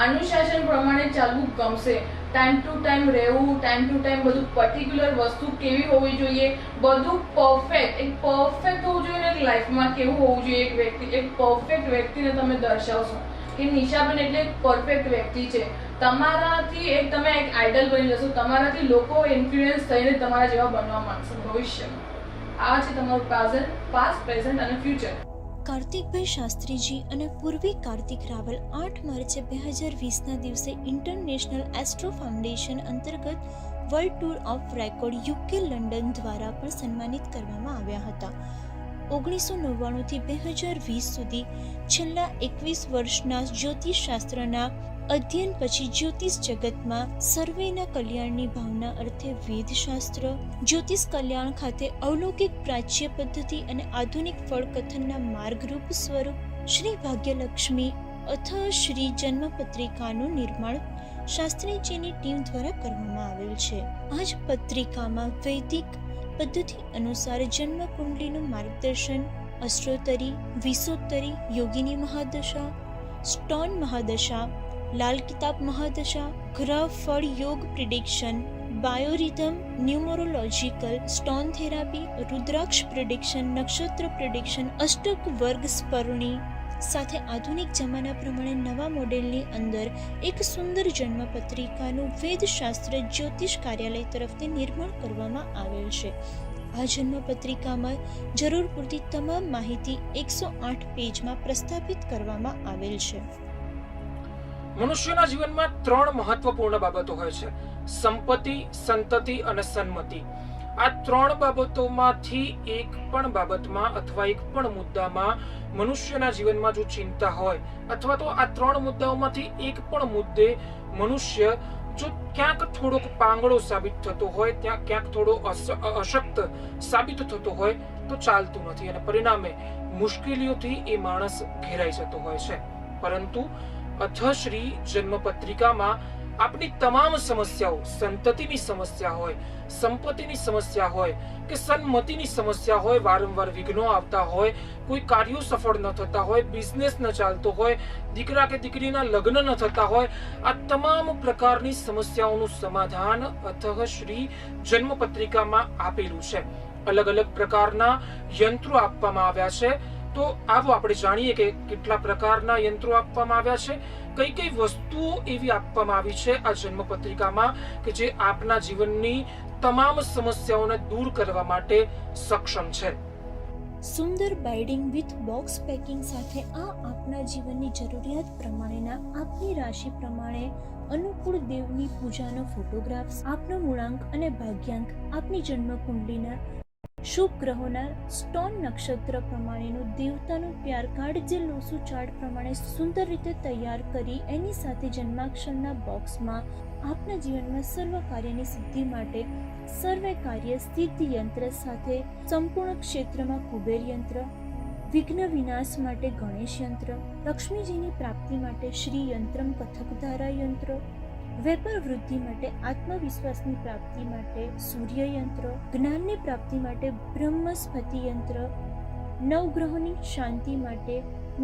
અનુશાસન પ્રમાણે ચાલવું ગમશે, ટાઈમ ટુ ટાઈમ રહેવું, ટાઈમ ટુ ટાઈમ બધું પર્ટિક્યુલર વસ્તુ કેવી હોવી જોઈએ, બધું પરફેક્ટ, એક પરફેક્ટ હોવું જોઈએ. એક લાઈફમાં કેવું હોવું જોઈએ એક વ્યક્તિ, એક પરફેક્ટ વ્યક્તિને તમે દર્શાવશો કે નિશાબેન એટલે એક પરફેક્ટ વ્યક્તિ છે. તમારાથી એક તમે એક આઇડલ બની જશો, તમારાથી લોકો ઇન્ફ્લુઅન્સ થઈને તમારા જેવા બનવા માંગશે ભવિષ્યમાં. આ છે તમારું પાસ્ટ, પ્રેઝન્ટ અને ફ્યુચર. કાર્તિકભાઈ શાસ્ત્રીજી અને પૂર્વી કાર્તિક રાવલ 8 માર્ચે 2020ના દિવસે ઇન્ટરનેશનલ એસ્ટ્રો ફાઉન્ડેશન અંતર્ગત world tour of record UK London દ્વારા પણ સન્માનિત કરવામાં આવ્યા હતા. 1999થી 2020 સુધી છેલ્લા 21 વર્ષના જ્યોતિષશાસ્ત્રના અધ્યયન પછી જ્યોતિષ જગતમાં સર્વેના કલ્યાણની ભાવના અર્થે વેદશાસ્ત્ર, જ્યોતિષ કલ્યાણ ખાતે અવલૌકિક પ્રાચ્ય પદ્ધતિ અને આધુનિક ફળકથનના માર્ગરૂપ સ્વરૂપ શ્રી ભાગ્યલક્ષ્મી અથ શ્રી જન્મપત્રિકાનું નિર્માણ શાસ્ત્રીજીની ટીમ દ્વારા કરવામાં આવેલ છે. આ જ પત્રિકામાં વૈદિક પદ્ધતિ અનુસાર જન્મ કુંડલીનું માર્ગદર્શન, અષ્ટોત્તરી, વિસોત્તરી, યોગીની મહાદશા, સ્ટોન મહાદશા, લાલ કિતાબ મહાદશા, ગ્રહ ફળ યોગ પ્રિડિક્શન, બાયોરિધમ, ન્યુમરોલોજીકલ, સ્ટોન થેરાપી, રુદ્રાક્ષ પ્રિડિક્શન, નક્ષત્ર પ્રિડિક્શન, અષ્ટક વર્ગ સ્પર્ણી સાથે આધુનિક જમાના પ્રમાણે નવા મોડેલની અંદર એક સુંદર જન્મ પત્રિકાનું વેદશાસ્ત્ર જ્યોતિષ કાર્યાલય તરફથી નિર્માણ કરવામાં આવેલ છે. આ જન્મ પત્રિકામાં જરૂર પૂરતી તમામ માહિતી 108 પેજમાં પ્રસ્થાપિત કરવામાં આવેલ છે. મનુષ્યના જીવનમાં 3 મહત્વપૂર્ણ બાબતો હોય છે: સંપત્તિ, સંતતિ અને સન્મતિ. આ 3 બાબતોમાંથી એક પણ બાબતમાં અથવા એક પણ મુદ્દામાં મનુષ્યના જીવનમાં જો ચિંતા હોય અથવા તો આ 3 મુદ્દાઓમાંથી એક પણ મુદ્દે મનુષ્ય જો ક્યાંક થોડોક પાંગળો સાબિત થતો હોય, ત્યાં ક્યાંક થોડો અશક્ત સાબિત થતો હોય તો ચાલતું નથી અને પરિણામે મુશ્કેલીઓથી એ માણસ ઘેરાઈ જતો હોય છે. પરંતુ અથશ્રી જન્મપત્રિકામાં આપની તમામ સમસ્યાઓ, સંતતિની સમસ્યા હોય, સંપત્તિની સમસ્યા હોય કે સન્મતિની સમસ્યા હોય, વારંવાર વિઘ્નો આવતા હોય, કોઈ કાર્યો સફળ ન થતા હોય, બિઝનેસ ન ચાલતો હોય, દીકરા કે દીકરીના લગ્ન ન થતા હોય, આ તમામ પ્રકારની સમસ્યાઓનું સમાધાન અથશ્રી જન્મપત્રિકામાં આપેલું છે. અલગ અલગ પ્રકારના યંત્રો આપવામાં આવ્યા છે. તો આવો આપણે જાણીએ કે કેટલા પ્રકારના યંત્રો આપવામાં આવ્યા છે, કઈ કઈ વસ્તુઓ એવી આપવામાં આવી છે આ જન્મપત્રિકામાં કે જે આપના જીવનની તમામ સમસ્યાઓને દૂર કરવા માટે સક્ષમ છે. સુંદર બાઇડિંગ વિથ બોક્સ પેકિંગ સાથે આ આપના જીવનની જરૂરિયાત પ્રમાણેના આપની રાશિ પ્રમાણે અનુકૂળ દેવની પૂજાનો ફોટોગ્રાફ્સ, આપનો મૂળાંક અને ભાગ્યાંક, આપની જન્મ કુંડલીના શુભ ગ્રહોના સ્ટોન નક્ષત્ર પ્રમાણેનું દેવતાનું પ્યાર કાર્ડ જે લોસુ ચાર્ટ પ્રમાણે સુંદર રીતે તૈયાર કરી એની સાથે જન્માક્ષરના બોક્સમાં આપના જીવનમાં સર્વ કાર્યની સિદ્ધિ માટે સર્વે કાર્ય સિદ્ધિ યંત્ર સાથે સંપૂર્ણ ક્ષેત્રમાં કુબેર યંત્ર, વિઘ્ન વિનાશ માટે ગણેશ યંત્ર, લક્ષ્મીજીની પ્રાપ્તિ માટે શ્રી યંત્રમ કથકધારા યંત્ર, વેપાર વૃદ્ધિ માટે, આત્મવિશ્વાસની પ્રાપ્તિ માટે સૂર્ય યંત્ર, જ્ઞાનની પ્રાપ્તિ માટે બ્રહ્મસ્પતિ યંત્ર, નવગ્રહોની શાંતિ માટે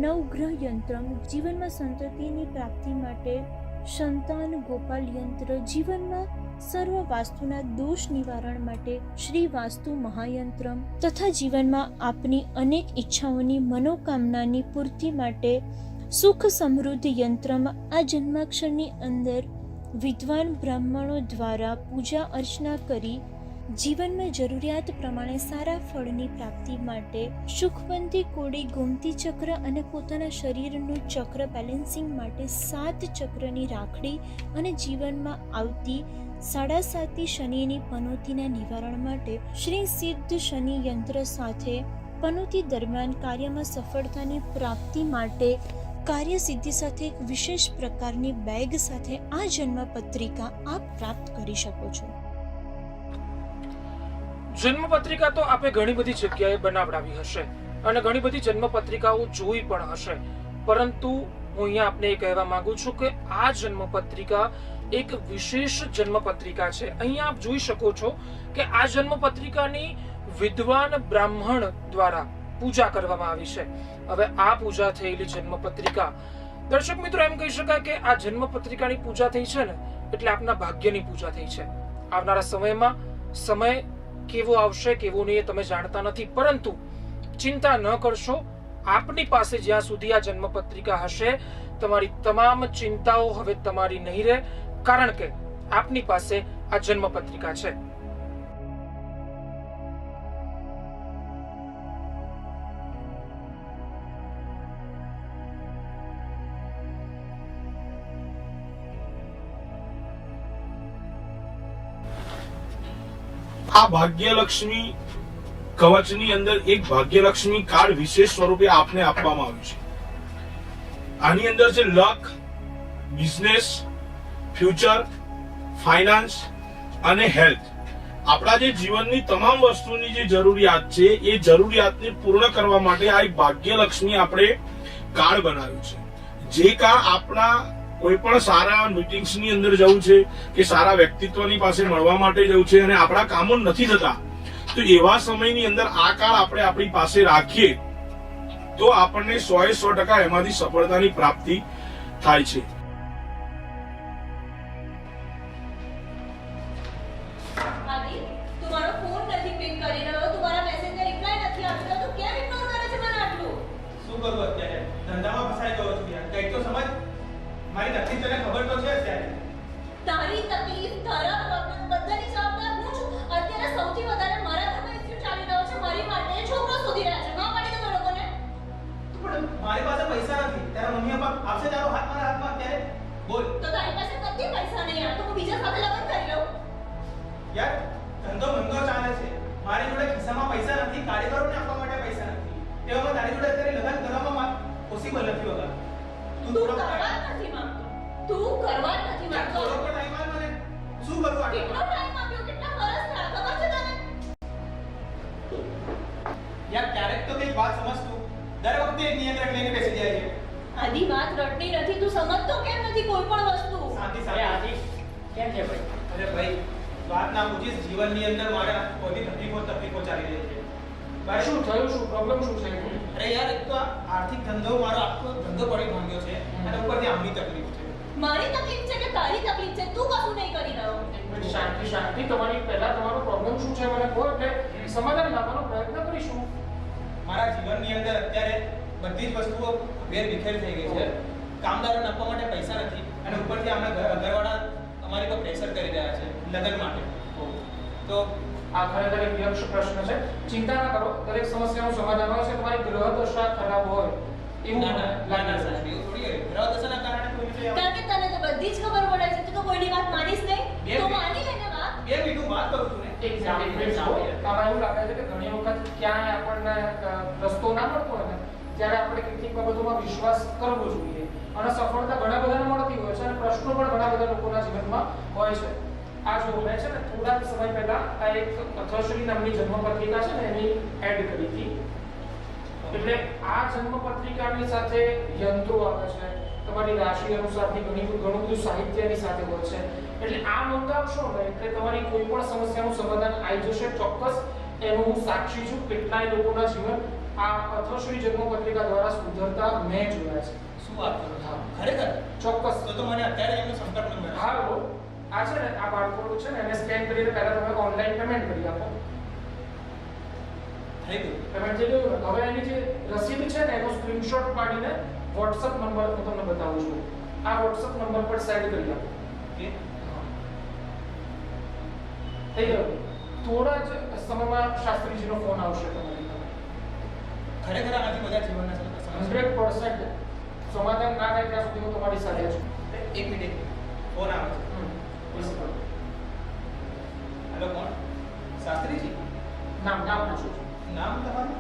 નવગ્રહ યંત્રમ, જીવનમાં સંતતિની પ્રાપ્તિ માટે સંતાન ગોપાલ યંત્ર, જીવનમાં સર્વ વાસ્તુના દોષ નિવારણ માટે શ્રી વાસ્તુ મહાયંત્રમ તથા જીવનમાં આપની અનેક ઈચ્છાઓની મનોકામનાની પૂર્તિ માટે સુખ સમૃદ્ધિ યંત્રમ. આ જન્માક્ષરની અંદર વિદ્વાન બ્રાહ્મણો દ્વારા પૂજા અર્ચના કરી જીવનમાં જરૂરિયાત પ્રમાણે સારા ફળની પ્રાપ્તિ માટે સુખવંતી કોડી, ગોમતી ચક્ર અને પોતાના શરીરનું ચક્ર બેલેન્સિંગ માટે 7 ચક્રની રાખડી અને જીવનમાં આવતી 7.5 શનિની પનોતીના નિવારણ માટે શ્રી સિદ્ધ શનિ યંત્ર સાથે પનોતી દરમિયાન કાર્યમાં સફળતાની પ્રાપ્તિ માટે કાર્ય સિદ્ધિ સાથે એક વિશેષ પ્રકારની બેગ સાથે આ જન્મપત્રિકા આપ પ્રાપ્ત કરી શકો છો. જન્મપત્રિકા તો આપે ઘણી બધી જગ્યાએ બનાવડાવી હશે અને ઘણી બધી જન્મપત્રિકાઓ જોઈ પણ હશે, પરંતુ હું અહીંયા આપને એ કહેવા માંગુ છું કે આ જન્મપત્રિકા એક વિશેષ જન્મપત્રિકા છે. અહીંયા આપ જોઈ શકો છો કે આ જન્મપત્રિકાની વિદ્વાન બ્રાહ્મણ દ્વારા પૂજા કરવામાં આવી છે. હવે આ પૂજા થયેલી જન્મપત્રિકા, દર્શક મિત્રો એમ કહી શકાય કે આ જન્મપત્રિકાની પૂજા થઈ છે ને એટલે આપના ભાગ્યની પૂજા થઈ છે. આવનારા સમયમાં સમય કેવો આવશે કેવો નહીં એ તમે જાણતા નથી, પરંતુ ચિંતા ન કરશો. આપની પાસે જ્યાં સુધી આ જન્મપત્રિકા હશે તમારી તમામ ચિંતાઓ હવે તમારી નહીં રહે, કારણ કે આપની પાસે આ જન્મપત્રિકા છે. આ ભાગ્યલક્ષ્મી કવચની અંદર એક ભાગ્યલક્ષ્મી કાર્ડ વિશેષ સ્વરૂપે આપને આપવામાં આવ્યું છે. આની અંદર છે લક, બિઝનેસ, ફ્યુચર, ફાઇનાન્સ અને હેલ્થ. આપણા જે જીવનની તમામ વસ્તુની જે જરૂરિયાત છે એ જરૂરિયાતને પૂર્ણ કરવા માટે આ એક ભાગ્યલક્ષ્મી આપણે કાર્ડ બનાવ્યું છે. જે કાર્ડ આપણા કોઈ પણ સારા મીટિંગ્સ ની અંદર જવું છે કે સારા વ્યક્તિત્વની પાસે મળવા માટે જવું છે અને આપણા કામો નથી થતા, તો એવા સમયની અંદર આ કાર્ડ આપણે આપણી પાસે રાખીએ તો આપણને 100% એમાંથી સફળતાની પ્રાપ્તિ થાય છે. મારી તકલીફ તને ખબર તો છે અત્યારે. તારી તકલીફ, તારા પ્રોબ્લેમ બધાની જવાબદાર હું છું. અત્યારે સૌથી વધારે મારા ઘરમાં ઇસ્યુ ચાલી રહ્યો છે. મારી માટે છોકરો શોધી રહ્યા છે. ના પાડી દો લોકોને. પણ મારી પાસે પૈસા નથી. તારા મમ્મી પપ્પા આપશે તારો હાથ મારા હાથમાં અત્યારે? બોલ. તો તારી પાસે કદી પૈસા નહીં યાર. તો હું બીજા સાથે લગ્ન કરી લઉં. યાર ધંધો મંદો ચાલે છે. મારી જોડે ખિસ્સામાં પૈસા નથી, કારીગરોને આપવા માટે પૈસા નથી. તેવામાં તારી જોડે અત્યારે લગ્ન કરવામાં પોસિબલ નથી વગર. તું કરવા નથી માંગતો. તું કરવા નથી માંગતો. થોડો પણ ટાઈમ આપ મને. શું કરું આટલો? કેટલો ટાઈમ આપ્યો? કેટલા વર્ષ થયા? ખબર છે તને? યાર ક્યારેક તો કઈ વાત સમજ તું. દર વખતે એક નિયંત્રક લઈને બેસી જાય છે. આદિ વાત રટની નથી, તું સમજતો કેમ નથી કોઈ પણ વસ્તુ? શાંતિ અરે શાંતિ. આદિ કેમ છે ભાઈ? અરે ભાઈ, વાત ના પૂછીશ. જીવનની અંદર મારે બધી તકલીફો ચાલી રહી છે. ભાઈ શું થયું, શું પ્રોબ્લેમ શું છે? અરે યાર, એક તો આ આર્થિક ધંધો મારો આખો ધંધો પડી ભાંગ્યો છે અને ઉપરથી આમની તકલીફ છે. મારી તકલીફ છે કે તારી તકલીફ છે? તું કશું નહીં કરી રહ્યો. એક મિનિટ શાંતિ શાંતિ. તમારી પહેલા તમારો પ્રોબ્લેમ શું છે મને કહો, એટલે સમાધાન લાવવાનો પ્રયત્ન કરીશું. મારા જીવનની અંદર અત્યારે બધી જ વસ્તુઓ વેરવિખેર થઈ ગઈ છે. કામદારોને આપવા માટે પૈસા નથી અને ઉપરથી આમના ઘરવાળા અમારી પર પ્રેશર કરી રહ્યા છે લગ્ન માટે. તો આ ખરેખર એક યક્ષ પ્રશ્ન છે. ચિંતા ના કરો, દરેક સમસ્યાનું સમાધાન હોય છે. તમારી ગ્રહ દશા ખરાબ હોય એવું ના ના ના ના લાગે સાહેબ, છે. એવું થોડી હોય. ગ્રહ દશાના કારણે કોઈ વિષય આવે. કારણ કે તને તો બધી જ ખબર પડે છે, તું તો કોઈની વાત માનીશ નહીં. બેન, તો માની લે ને વાત. બે મિનિટ હું વાત કરું છું ને. એક મિનિટ જુઓ. આમાં એવું લાગે છે કે ઘણી વખત ક્યાંય આપણને રસ્તો ના મળતો હોય ને ત્યારે આપણે કેટલીક બાબતોમાં વિશ્વાસ કરવો જોઈએ. અને સફળતા ઘણા બધાને મળતી હોય છે અને પ્રશ્નો પણ ઘણા બધા લોકોના જીવનમાં હોય છે. આ જો મેં છે ને થોડા સમય પહેલા આ એક અથશ્રી નામની જન્મપત્રિકા છે ને એની એડ કરી હતી. એટલે આ જન્મપત્રિકાની સાથે યંત્રો આવે છે, તમારી રાશિ અનુસારથી ઘણું બધું સાહિત્ય એની સાથે હોય છે. એટલે આ મંગાવશો ને એટલે તમારી કોઈ પણ સમસ્યાનું સમાધાન આવી જશે ચોક્કસ. એનું હું સાક્ષી છું. કેટલાય લોકોના જીવન આ અથશ્રી જન્મપત્રિકા દ્વારા સુધરતા મેં જોયા છે. શું વાત કરો છો? ખરેખર? ચોક્કસ. તો મને અત્યારે એમનો સંપર્ક નંબર હા લો, આ છે ને આ બારકોડ છે ને એને સ્કેન કરીને પહેલા તમે ઓનલાઈન પેમેન્ટ કરી આપો. થઈ ગયું. પેમેન્ટ થઈ ગયું ને? હવે એની જે રસીદ છે ને એનો સ્ક્રીનશોટ પાડીને WhatsApp નંબર હું તમને બતાવું છું. આ WhatsApp નંબર પર સેન્ડ કરી આપો. ઓકે. થઈ ગયું. થોડા જ સમયમાં શાસ્ત્રીજીનો ફોન આવશે તમારી પાસે. ખરેખર આનાથી બધા જીવનના સમસ્યા 100% સમાધાન ના થાય ત્યાં સુધી હું તમારી સાથે છું. એક મિનિટ ફોન આવે છે. હેલો, કોણ? શાસ્ત્રીજી? નામ પૂછું છું. નામ તમારું?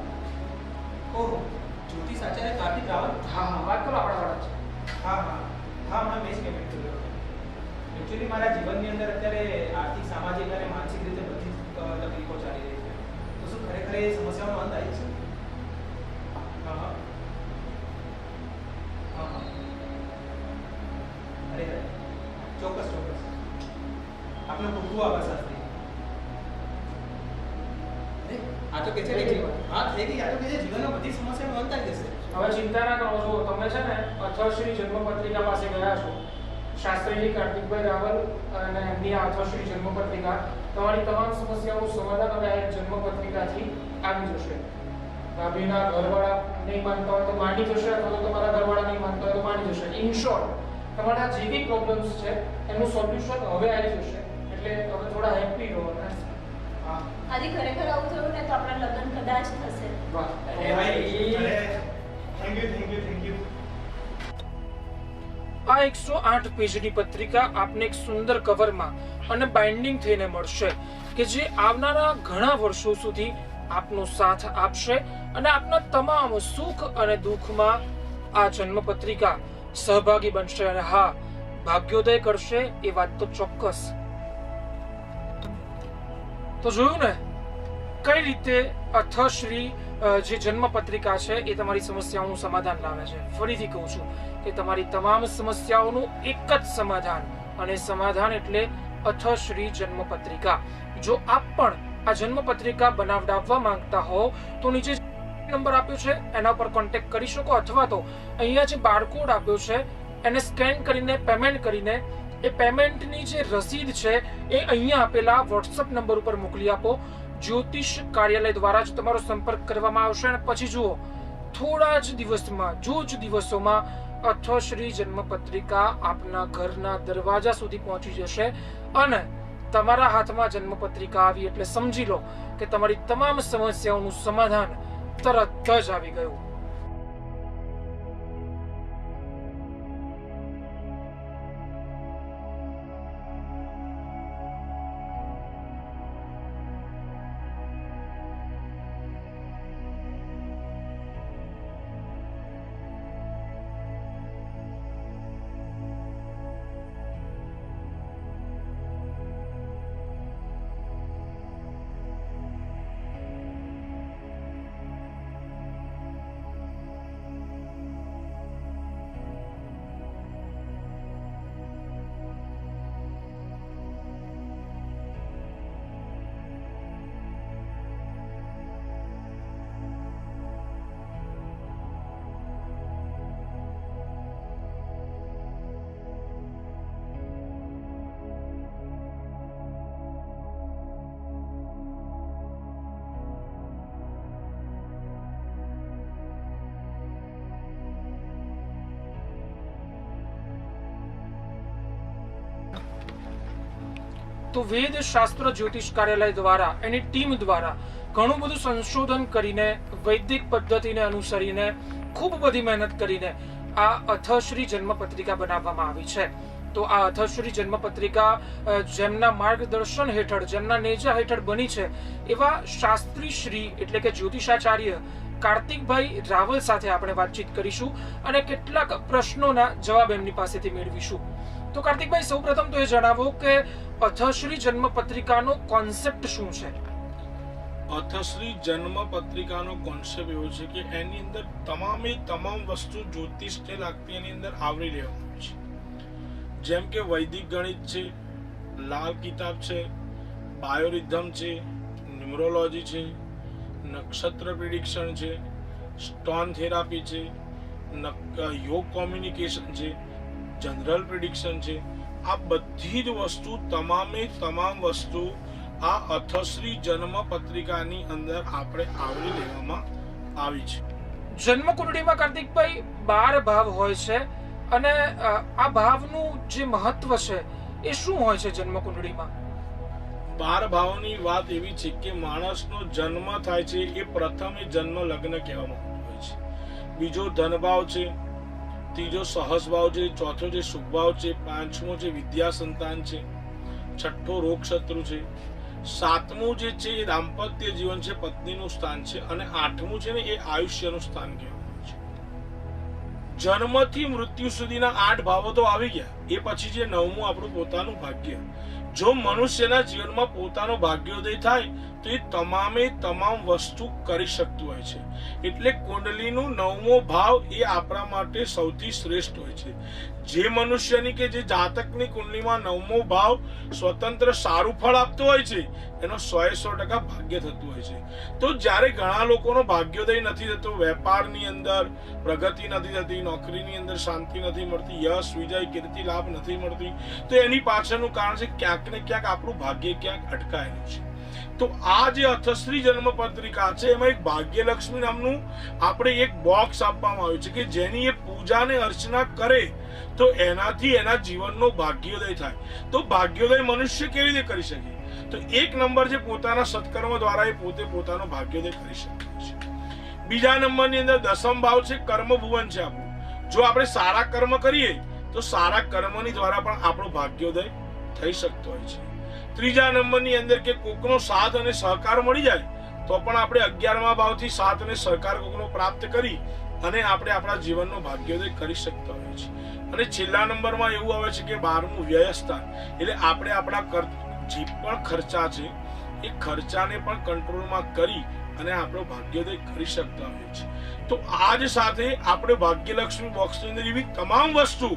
ઓહો, જ્યોતિષ આચાર્ય કાર્તિક રાવલ. હા હા, વાત કરો આપણા વાળા છે. હા હા હા, હમણાં મેં જ પેમેન્ટ કર્યું. એકચ્યુઅલી મારા જીવનની અંદર અત્યારે આર્થિક, સામાજિક અને માનસિક રીતે બધી જ તકલીફો ચાલી રહી છે. તો શું ખરેખર એ સમસ્યાનો અંત આવી છે? હા હા હા હા. અરે ચોક્કસ ચોક્કસ. આપનો ખૂબ ખૂબ આભાર શાસ્ત્રી. આ તો કે છે કે હા થઈ ગઈ. આ તો કે છે જીવનમાં બધી સમસ્યાનો અંત આવી જશે. હવે ચિંતા ના કરો છો. તમે છે ને અથશ્રી જન્મપત્રિકા પાસે ગયા છો. શાસ્ત્રીજી કાર્તિકભાઈ રાવલ અને એમની આ અથશ્રી જન્મપત્રિકા તમારી તમામ સમસ્યાઓનું સમાધાન હવે આ એક જન્મપત્રિકાથી આવી જશે. ભાભીના ઘરવાળા નહીં માનતા હોય તો માંડી જશે, અથવા તો તમારા ઘરવાળા નહીં માનતા હોય તો માંડી જશે. ઇન શોર્ટ, તમારા જે બી પ્રોબ્લેમ્સ છે એનું સોલ્યુશન હવે આવી જશે. એટલે હવે થોડા હેપી રહો ને. હા. આદિ ખરેખર આવું થયું ને તો આપણા લગ્ન કદાચ થશે. વાહ. અરે ભાઈ, અરે thank you thank you thank you. આ 108 પેજની પત્રિકા આપને એક સુંદર કવરમાં અને બાઇન્ડિંગ થઈને મળશે કે જે આવનારા ઘણા વર્ષો સુધી આપનો સાથ આપશે અને આપના તમામ સુખ અને દુઃખમાં આ જન્મપત્રિકા સહભાગી બનશે. અને હા, ભાગ્યોદય કરશે એ વાત તો ચોક્કસ. તો જોયું ને કઈ રીતે અથશ્રી જે જન્મપત્રિકા છે એ તમારી સમસ્યાઓનું સમાધાન લાવે છે. ફરીથી કહું છું કે તમારી તમામ સમસ્યાઓનું એક જ સમાધાન, અને સમાધાન એટલે અથશ્રી જન્મપત્રિકા. જો આપ પણ આ જન્મપત્રિકા બનાવડાવવા માંગતા હો તો નીચે નંબર આપ્યો છે એના પર કોન્ટેક્ટ કરી શકો, અથવા તો અહીંયા જે બારકોડ આપ્યો છે એને સ્કેન કરીને પેમેન્ટ કરીને એ પેમેન્ટની જે રસીદ છે એ અહીંયા આપેલા WhatsApp નંબર ઉપર મોકલી આપો. જ્યોતિષ કાર્યાલય દ્વારા જ તમારો સંપર્ક કરવામાં આવશે. અને પછી જુઓ, થોડા જ દિવસમાં, જ દિવસોમાં અથશ્રી જન્મપત્રિકા આપના ઘરના દરવાજા સુધી પહોંચી જશે. અને તમારા હાથમાં જન્મપત્રિકા આવી એટલે સમજી લો કે તમારી તમામ સમસ્યાઓનું સમાધાન તરત જ આવી ગયું. તો વેદ શાસ્ત્ર જ્યોતિષ કાર્યાલય દ્વારા એની ટીમ દ્વારા ઘણું બધું સંશોધન કરીને વૈદિક પદ્ધતિને અનુસરીને ખૂબ બધી મહેનત કરીને આ અથશ્રી જન્મપત્રિકા બનાવવામાં આવી છે. તો આ અથશ્રી જન્મપત્રિકા જેમના માર્ગદર્શન હેઠળ, જેમના નેજા હેઠળ બની છે એવા શાસ્ત્રી શ્રી એટલે કે જ્યોતિષાચાર્ય કાર્તિકભાઈ રાવલ સાથે આપણે વાતચીત કરીશું અને કેટલાક પ્રશ્નોના જવાબ એમની પાસેથી મેળવીશું. તો કાર્તિકભાઈ, સૌપ્રથમ તો એ જણાવો કે અથશ્રી જન્મપત્રિકાનો કોન્સેપ્ટ શું છે? અથશ્રી જન્મ પત્રિકાનો કોન્સેપ્ટ એવો છે કે એની અંદર તમામ વસ્તુ જ્યોતિષને લાગતી એની અંદર આવરી લેવામાં આવે છે. જેમ કે વૈદિક ગણિત છે, લાલ કિતાબ છે, બાયોરિધમ છે, ન્યુમરોલોજી છે, નક્ષત્ર પ્રિડિક્શન છે, સ્ટોન થેરાપી છે, યોગ કોમ્યુનિકેશન છે, જનરલ પ્રિડિક્શન છે. આ બધી જ વસ્તુ તમામ વસ્તુ આ અથશ્રી જન્મ પત્રિકાની અંદર આપણે આવરી લેવામાં આવી છે. જન્મ કુંડળીમાં કાર્તિકભાઈ 12 ભાવ હોય છે અને આ ભાવનું જે મહત્વ છે એ શું હોય છે જન્મ કુંડળીમાં? 12 ભાવોની વાત એવી છે કે માણસનો જન્મ થાય છે એ પ્રથમ જન્મ લગ્ન કહેવામાં આવતું હોય છે. બીજો ધન ભાવ છે, ત્રીજો સહજ ભાવ છે, ચોથો જે શુભ ભાવ છે, પાંચમો જે વિદ્યા સંતાન છે, છઠ્ઠો રોગ શત્રુ છે, સાતમું જે છે એ દાંપત્ય જીવન છે, પત્નીનું સ્થાન છે, અને આઠમું છે ને એ આયુષ્યનું સ્થાન કહેવામાં આવે છે. જન્મથી મૃત્યુ સુધીના 8 ભાવો તો આવી ગયા. એ પછી જે 9મું આપણું પોતાનું ભાગ્ય. જો મનુષ્યના જીવનમાં પોતાનો ભાગ્યોદય થાય તો એ તમામ વસ્તુ કરી શકતું હોય છે. એટલે કુંડલીનું 9મો ભાવ એ આપણા માટે સૌથી શ્રેષ્ઠ હોય છે. જે મનુષ્યની કે જે જાતકની કુંડલીમાં 9મો ભાવ સ્વતંત્ર સારું ફળ આપતો હોય છે એનો 100% ભાગ્ય થતું હોય છે. તો જ્યારે ઘણા લોકોનો ભાગ્યોદય નથી થતો, વેપારની અંદર પ્રગતિ નથી થતી, નોકરીની અંદર શાંતિ નથી મળતી, યશ વિજય કીર્તિ લાભ નથી મળતી, તો એની પાછળનું કારણ છે ક્યાંક ને ક્યાંક આપણું ભાગ્ય ક્યાંક અટકાયેલું છે. તો આ જે અથશ્રી જન્મ પત્રિકા છે એમાં એક ભાગ્યલક્ષ્મી નામનું આપણે એક બોક્સ આપવામાં આવ્યું છે કે જેની એ પૂજા ને અર્ચના કરે તો એનાથી એના જીવનનો ભાગ્યોદય થાય. તો ભાગ્યોદય મનુષ્ય કેવી રીતે કરી શકે? તો 1 નંબર જે પોતાના સત્કર્મ દ્વારા એ પોતે પોતાનો ભાગ્યોદય કરી શકે છે. બીજા નંબરની અંદર 10મ ભાવ છે, કર્મ ભુવન છે આપણું. જો આપણે સારા કર્મ કરીએ તો સારા કર્મની દ્વારા પણ આપણો ભાગ્યોદય થઈ શકતો હોય છે. ત્રીજા નંબરની અંદર કે કોકનો સાથ અને સહકાર મળી જાય તો પણ આપણે 11મા ભાવથી સાથ અને સહકાર કોકનો પ્રાપ્ત કરી અને આપણે આપણા જીવનનો ભાગ્યોદય કરી શકતા હોઈએ છીએ. અને છેલ્લા નંબરમાં એવું આવે છે કે 12મું વ્યયસ્થાન. એટલે આપણે આપણા જે પણ ખર્ચા છે એ ખર્ચાને પણ કંટ્રોલમાં કરી અને આપણો ભાગ્યોદય કરી શકતા હોઈએ છીએ. તો આજ સાથે આપણે ભાગ્યલક્ષ્મી બોક્સની અંદર એવી તમામ વસ્તુ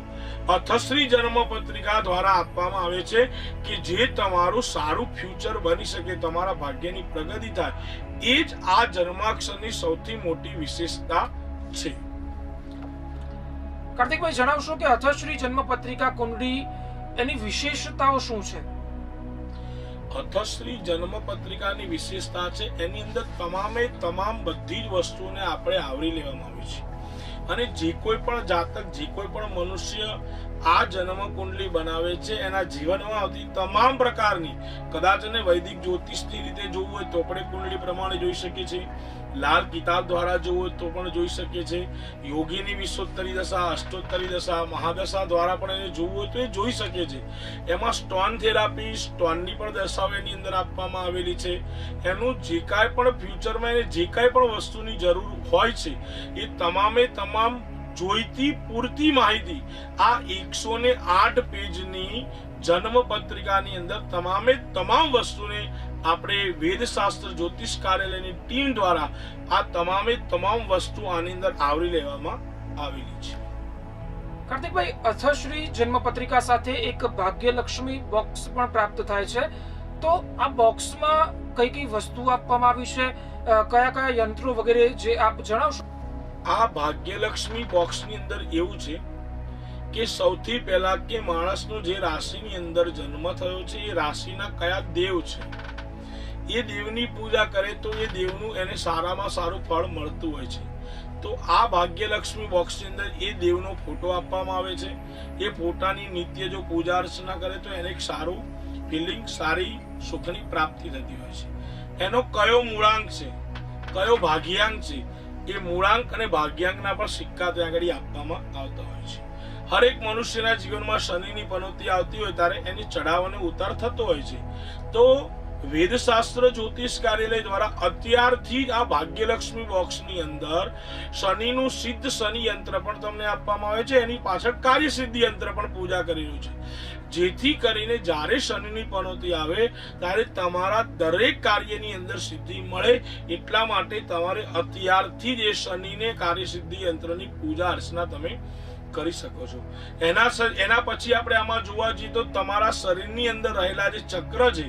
અથશ્રી જન્મ પત્રિકા દ્વારા આપવામાં આવે છે કે જે તમારું સારું ફ્યુચર બની શકે, તમારા ભાગ્યની પ્રગતિ થાય. એ જ આ જન્માક્ષરની સૌથી મોટી વિશેષતા છે. કાર્તિકભાઈ, જણાવશો કે અથશ્રી જન્મપત્રિકા કુંડળી એની વિશેષતાઓ શું છે? અથશ્રી જન્મ પત્રિકાની વિશેષતા છે એની અંદર તમામ બધી જ વસ્તુને આપણે આવરી લેવામાં આવી છે. અને જે કોઈ પણ જાતક, જે કોઈ પણ મનુષ્ય આ જન્મ કુંડલી બનાવે છે એના જીવનમાં આવતી તમામ પ્રકારની, કદાચ એને વૈદિક જ્યોતિષની રીતે જોવું હોય તો પણ કુંડલી પ્રમાણે જોઈ શકીએ છીએ, લાલ કિતાબ દ્વારા જોવું હોય તો પણ જોઈ શકીએ છીએ, યોગીની 20 દશા, અષ્ટોત્તરી દશા, મહાદશા દ્વારા પણ એને જોવું હોય તો એ જોઈ શકીએ છીએ. એમાં સ્ટોન થેરાપી, સ્ટોનની પણ દશાઓ એની અંદર આપવામાં આવેલી છે. એનું જે કાંઈ પણ ફ્યુચરમાં એને જે કાંઈ પણ વસ્તુની જરૂર હોય છે એ તમામ જોઈતી પૂરતી માહિતી આ 108 પેજની જન્મ પત્રિકાની અંદર તમામ વસ્તુને આપણે વેદશાસ્ત્ર જ્યોતિષ કાર્યાલયની ટીમ દ્વારા આ તમામ વસ્તુ આની અંદર આવરી લેવામાં આવેલી છે. કાર્તિકભાઈ, અથશ્રી જન્મપત્રિકા સાથે એક ભાગ્યલક્ષ્મી બોક્સ પણ પ્રાપ્ત થાય છે. તો આ બોક્સમાં કઈ વસ્તુ આપવામાં આવી છે, કયા યંત્રો વગેરે જે આપ જણાવશો? આ ભાગ્યલક્ષ્મી બોક્સની અંદર એવું છે કે સૌથી પહેલા કે માણસનો જે રાશિની અંદર જન્મ થયો છે એ રાશિના કયા દેવ છે, એ દેવની પૂજા કરે તો એ દેવનું એને સારામાં સારું ફળ મળતું હોય છે. તો આ ભાગ્યલક્ષ્મી બોક્સની અંદર એ દેવનો ફોટો આપવામાં આવે છે. એ ફોટાની નિત્ય જો પૂજા અર્ચના કરે તો એને એક સારું ફિલિંગ, સારી સુખની પ્રાપ્તિ થતી હોય છે. એનો કયો મૂળાંક છે, કયો ભાગ્યાંક છે, એ મૂળાંક અને ભાગ્યાંકના પણ સિક્કા ત્યાં આગળ આપવામાં આવતા હોય છે. હરેક મનુષ્યના જીવનમાં શનિની પનોતી આવતી હોય ત્યારે એની ચઢાવ અને ઉતાર થતો હોય છે. તો વેદશાસ્ત્ર જ્યોતિષ કાર્યાલય દ્વારા અત્યારથી જ આ ભાગ્યલક્ષ્મી બોક્સની અંદર શનિનું સિદ્ધ શનિ યંત્ર પણ તમને આપવામાં આવે છે. એની પાછળ કાર્યસિદ્ધિ યંત્ર પણ પૂજા કરેલું છે, જેથી કરીને જ્યારે શનિની પનોતી આવે ત્યારે તમારા દરેક કાર્યની અંદર સિદ્ધિ મળે. એટલા માટે તમારે અત્યારથી જ એ શનિને કાર્યસિદ્ધિ યંત્રની પૂજા અર્ચના તમે કરી શકો છો. એના પછી આપણે આમાં જોવા જઈએ તો તમારા શરીરની અંદર રહેલા જે ચક્ર છે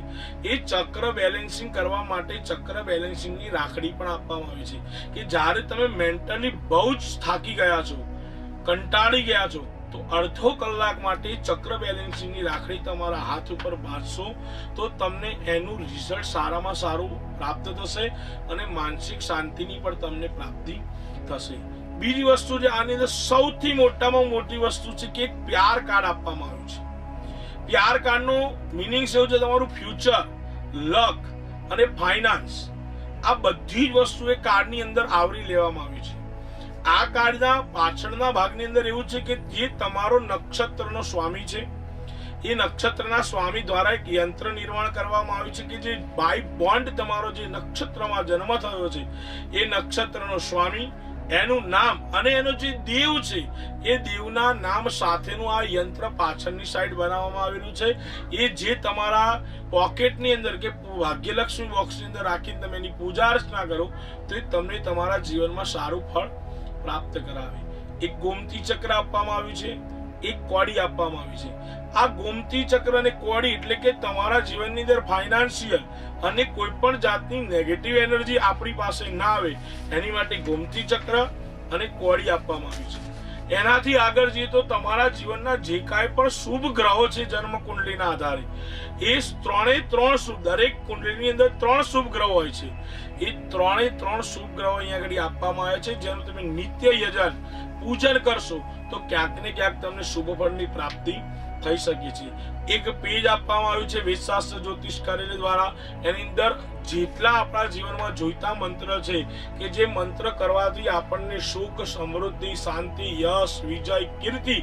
એ ચક્ર બેલેન્સિંગ કરવા માટે ચક્ર બેલેન્સિંગની રાખડી પણ આપવામાં આવી છે કે જ્યારે તમે મેન્ટલી બહુ જ થાકી ગયા છો, કંટાળી ગયા છો, તો અડધો કલાક માટે ચક્ર બેલેન્સિંગની રાખડી તમારા હાથ ઉપર બાંધશો તો તમને એનું રિઝલ્ટ સારામાં સારું પ્રાપ્ત થશે અને માનસિક શાંતિની પણ તમને પ્રાપ્તિ થશે. બીજી વસ્તુ જે આની અંદર સૌથી મોટામાં મોટી વસ્તુ છે કે એક પ્યાર કાર્ડ આપવામાં આવ્યું છે. પ્યાર કાર્ડનો મીનિંગ એવું છે તમારું ફ્યુચર, લક અને ફાઇનાન્સ, આ બધી જ વસ્તુ એ કાર્ડની અંદર આવરી લેવામાં આવી છે. આ કાર્ડના પાછળના ભાગની અંદર એવું છે કે જે તમારો નક્ષત્રનો સ્વામી છે એ નક્ષત્રના સ્વામી દ્વારા એક યંત્ર નિર્માણ કરવામાં આવ્યું છે કે જે બાય બોન્ડ તમારો જે નક્ષત્રમાં જન્મ થયો છે એ નક્ષત્રનો સ્વામી, એનું નામ અને એનો જે દેવ છે એ દેવના નામ સાથેનું આ યંત્ર પાછળની સાઈડ બનાવવામાં આવેલું છે. એ જે તમારા પોકેટની અંદર કે ભાગ્યલક્ષ્મી બોક્સની અંદર રાખીને તમે એની પૂજા અર્ચના કરો તો એ તમને તમારા જીવનમાં સારું ફળ પ્રાપ્ત કરાવે. એક ગોમતી ચક્ર આપવામાં આવ્યું છે, એક કોડી આપવામાં આવી છે. આ ગોમતી ચક્ર અને કોડી એટલે કે તમારા જીવનની અંદર ફાઇનાન્શિયલ અને કોઈ પણ જાતની નેગેટિવ એનર્જી આપણી પાસે ના આવે એની માટે ગોમતી ચક્ર અને કોડી આપવામાં આવી છે. એનાથી આગળ જઈએ તો તમારા જીવનના જે કાંઈ પણ શુભ ગ્રહો છે જન્મ કુંડલીના આધારે એ ત્રણ શુભ, દરેક કુંડલીની અંદર 3 શુભ ગ્રહો હોય છે. એ 3 શુભ ગ્રહો અહીંયા આગળ આપવામાં આવ્યા છે, જેનું તમે નિત્ય યજન પૂજન કરશો તો ક્યાંક ને ક્યાંક તમને શુભ ફળની પ્રાપ્તિ થઈ શકે છે. એક પેજ આપવામાં આવ્યું છે વેદશાસ્ત્ર જ્યોતિષ કાર્યાલય દ્વારા. એની અંદર જેટલા આપણા જીવનમાં જોઈતા મંત્ર છે કે જે મંત્ર કરવાથી આપણને સુખ, સમૃદ્ધિ, શાંતિ, યશ, વિજય, કીર્તિ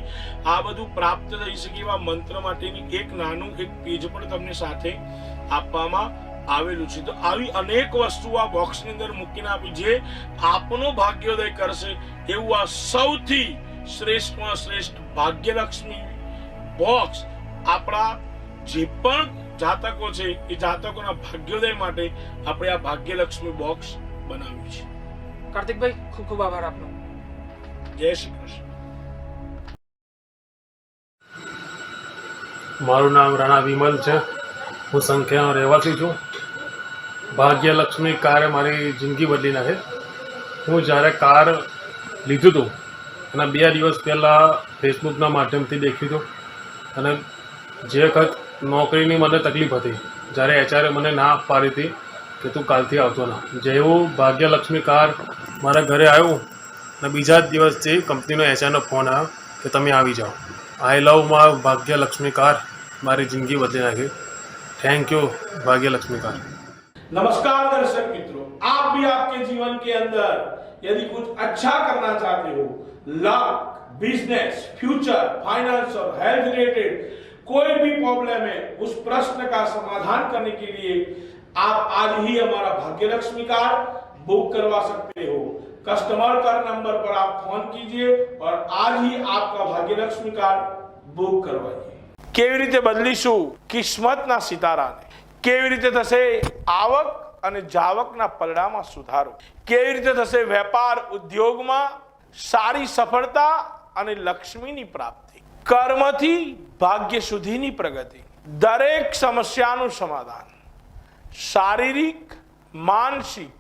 આ બધું પ્રાપ્ત થઈ શકે એવા મંત્ર માટેની એક નાનું એક પેજ પણ તમને સાથે આપવામાં આવેલું છે. તો આવી અનેક વસ્તુ આ બોક્સની અંદર મૂકીને આપી જે આપનો ભાગ્યોદય કરશે એવું આ સૌથી શ્રેષ્ઠમાં શ્રેષ્ઠ ભાગ્યલક્ષ્મી બોક્સ આપણા જે પણ જાતકો છે એ જાતકોના ભાગ્યોદય માટે આપણે આ ભાગ્યલક્ષ્મી બોક્સ બનાવ્યું છે. કાર્તિકભાઈ, ખૂબ ખૂબ આભાર આપનો. જય શ્રી કૃષ્ણ. મારું નામ રાણા વિમલ છે. હું સંખ્યાનો રહેવાસી છું. ભાગ્યલક્ષ્મી કારે મારી જિંદગી બદલી નાખે. હું જ્યારે કાર લીધું હતું એના 2 દિવસ પહેલાં ફેસબુકના માધ્યમથી દેખ્યું હતું અને જે વખત નોકરીની મને તકલીફ હતી જ્યારે એચઆરે મને ના પાડી હતી કે તું કાલથી આવતો ના. જેવું ભાગ્યલક્ષ્મી કાર મારા ઘરે આવ્યું અને બીજા જ દિવસથી કંપનીનો એચઆરનો ફોન આવ્યો કે તમે આવી જાઓ. આઈ લવ માં ભાग्यलक्ष्मी कार મારી જિંદगी बदली नाखी. Thank you Bhagyalakshmi car. नमस्कार दर्शक मित्रों, आप भी आपके जीवन के अंदर यदि कुछ अच्छा करना चाहते हो, लक, बिजनेस, फ्यूचर, फाइनेंस और हेल्थ रिलेटेड कोई भी प्रॉब्लम है, उस प्रश्न का समाधान करने के लिए आप आज ही हमारा भाग्यलक्ष्मी कार्ड बुक करवा सकते हो. कस्टमर केयर नंबर पर आप फोन कीजिए और आज ही आपका भाग्यलक्ष्मी कार्ड बुक करवाइए. કેવી રીતે બદલીશું કિસ્મતના સિતારાને, કેવી રીતે થશે આવક અને જાવકના પલડામાં સુધારો, કેવી રીતે થશે વેપાર ઉદ્યોગમાં સારી સફળતા અને લક્ષ્મીની પ્રાપ્તિ, કર્મથી ભાગ્ય સુધીની પ્રગતિ, દરેક સમસ્યાનું સમાધાન, શારીરિક, માનસિક,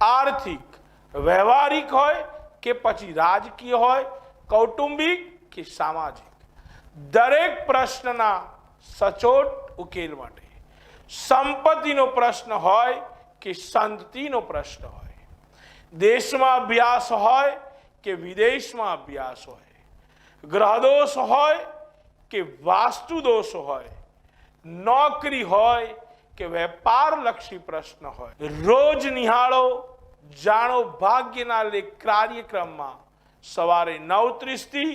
આર્થિક, વ્યવહારિક હોય કે પછી રાજકીય હોય, કૌટુંબિક કે સામાજિક, દરેક પ્રશ્નના સચોટ ઉકેલ માટે, સંપત્તિનો પ્રશ્ન હોય કે શાંતિનો પ્રશ્ન હોય, દેશમાં અભ્યાસ હોય કે વિદેશમાં અભ્યાસ હોય, ગ્રહ દોષ હોય કે વાસ્તુ દોષ હોય, नौकरी होय के वेपार लक्षी प्रश्न होय, रोज निहाळो जाणो भाग्यना लेख कार्यक्रमમાં સવારે 9:30 થી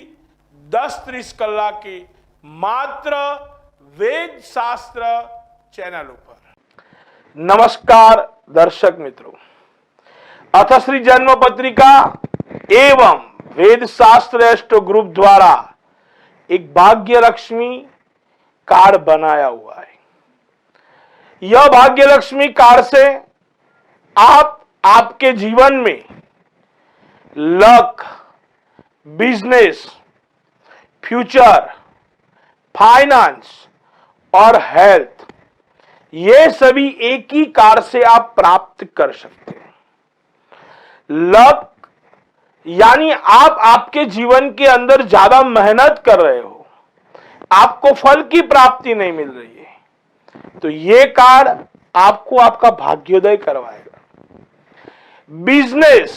10:30 કલાકે માત્ર વેદશાસ્ત્ર ચેનલ ઉપર। नमस्कार दर्शक मित्रों, अथश्री जन्म पत्रिका एवं वेदशास्त्र एस्ट्रो ग्रुप द्वारा एक भाग्य लक्ष्मी कार्ड बनाया हुआ है। यह भाग्य लक्ष्मी कार्ड से आप आपके जीवन में लक, बिजनेस, फ्यूचर, फाइनेंस और हेल्थ, ये सभी एक ही कार्ड से आप प्राप्त कर सकते हैं। लक यानी आप आपके जीवन के अंदर ज्यादा मेहनत कर रहे हो, आपको फल की प्राप्ति नहीं मिल रही है, तो ये कार्ड आपको आपका भाग्योदय करवाएगा। बिजनेस,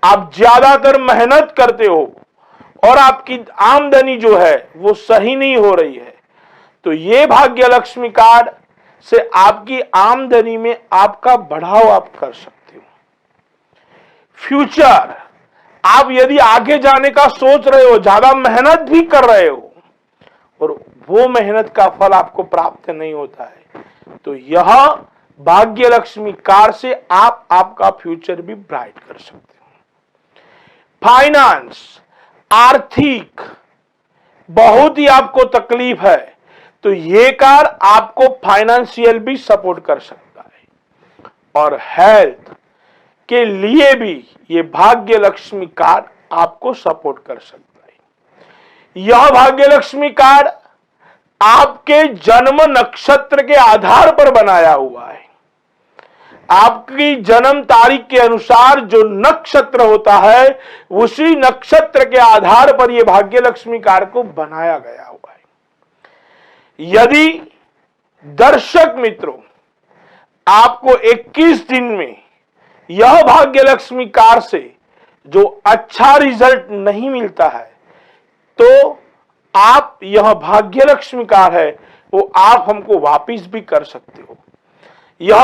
आप ज्यादातर मेहनत करते हो और आपकी आमदनी जो है वो सही नहीं हो रही है, तो ये भाग्य लक्ष्मी कार्ड से आपकी आमदनी में आपका बढ़ाव आप कर सकते हो। फ्यूचर, आप यदि आगे जाने का सोच रहे हो, ज्यादा मेहनत भी कर रहे हो और वो मेहनत का फल आपको प्राप्त नहीं होता है, तो यह भाग्य लक्ष्मी कार्ड से आप आपका फ्यूचर भी ब्राइट कर सकते हो। फाइनेंस, आर्थिक बहुत ही आपको तकलीफ है, तो ये कार्ड आपको फाइनेंशियल भी सपोर्ट कर सकता है। और हेल्थ के लिए भी ये भाग्य लक्ष्मी कार्ड आपको सपोर्ट कर सकता है। यह भाग्य लक्ष्मी कार्ड आपके जन्म नक्षत्र के आधार पर बनाया हुआ है। आपकी जन्म तारीख के अनुसार जो नक्षत्र होता है, उसी नक्षत्र के आधार पर यह भाग्य लक्ष्मी कार्ड को बनाया गया हुआ है। यदि दर्शक मित्रों आपको 21 दिन में यह भाग्य लक्ष्मी कार्ड से जो अच्छा रिजल्ट नहीं मिलता है, तो आप यह भाग्य लक्ष्मी कार्ड है वो आप हमको वापिस भी कर सकते हो। यह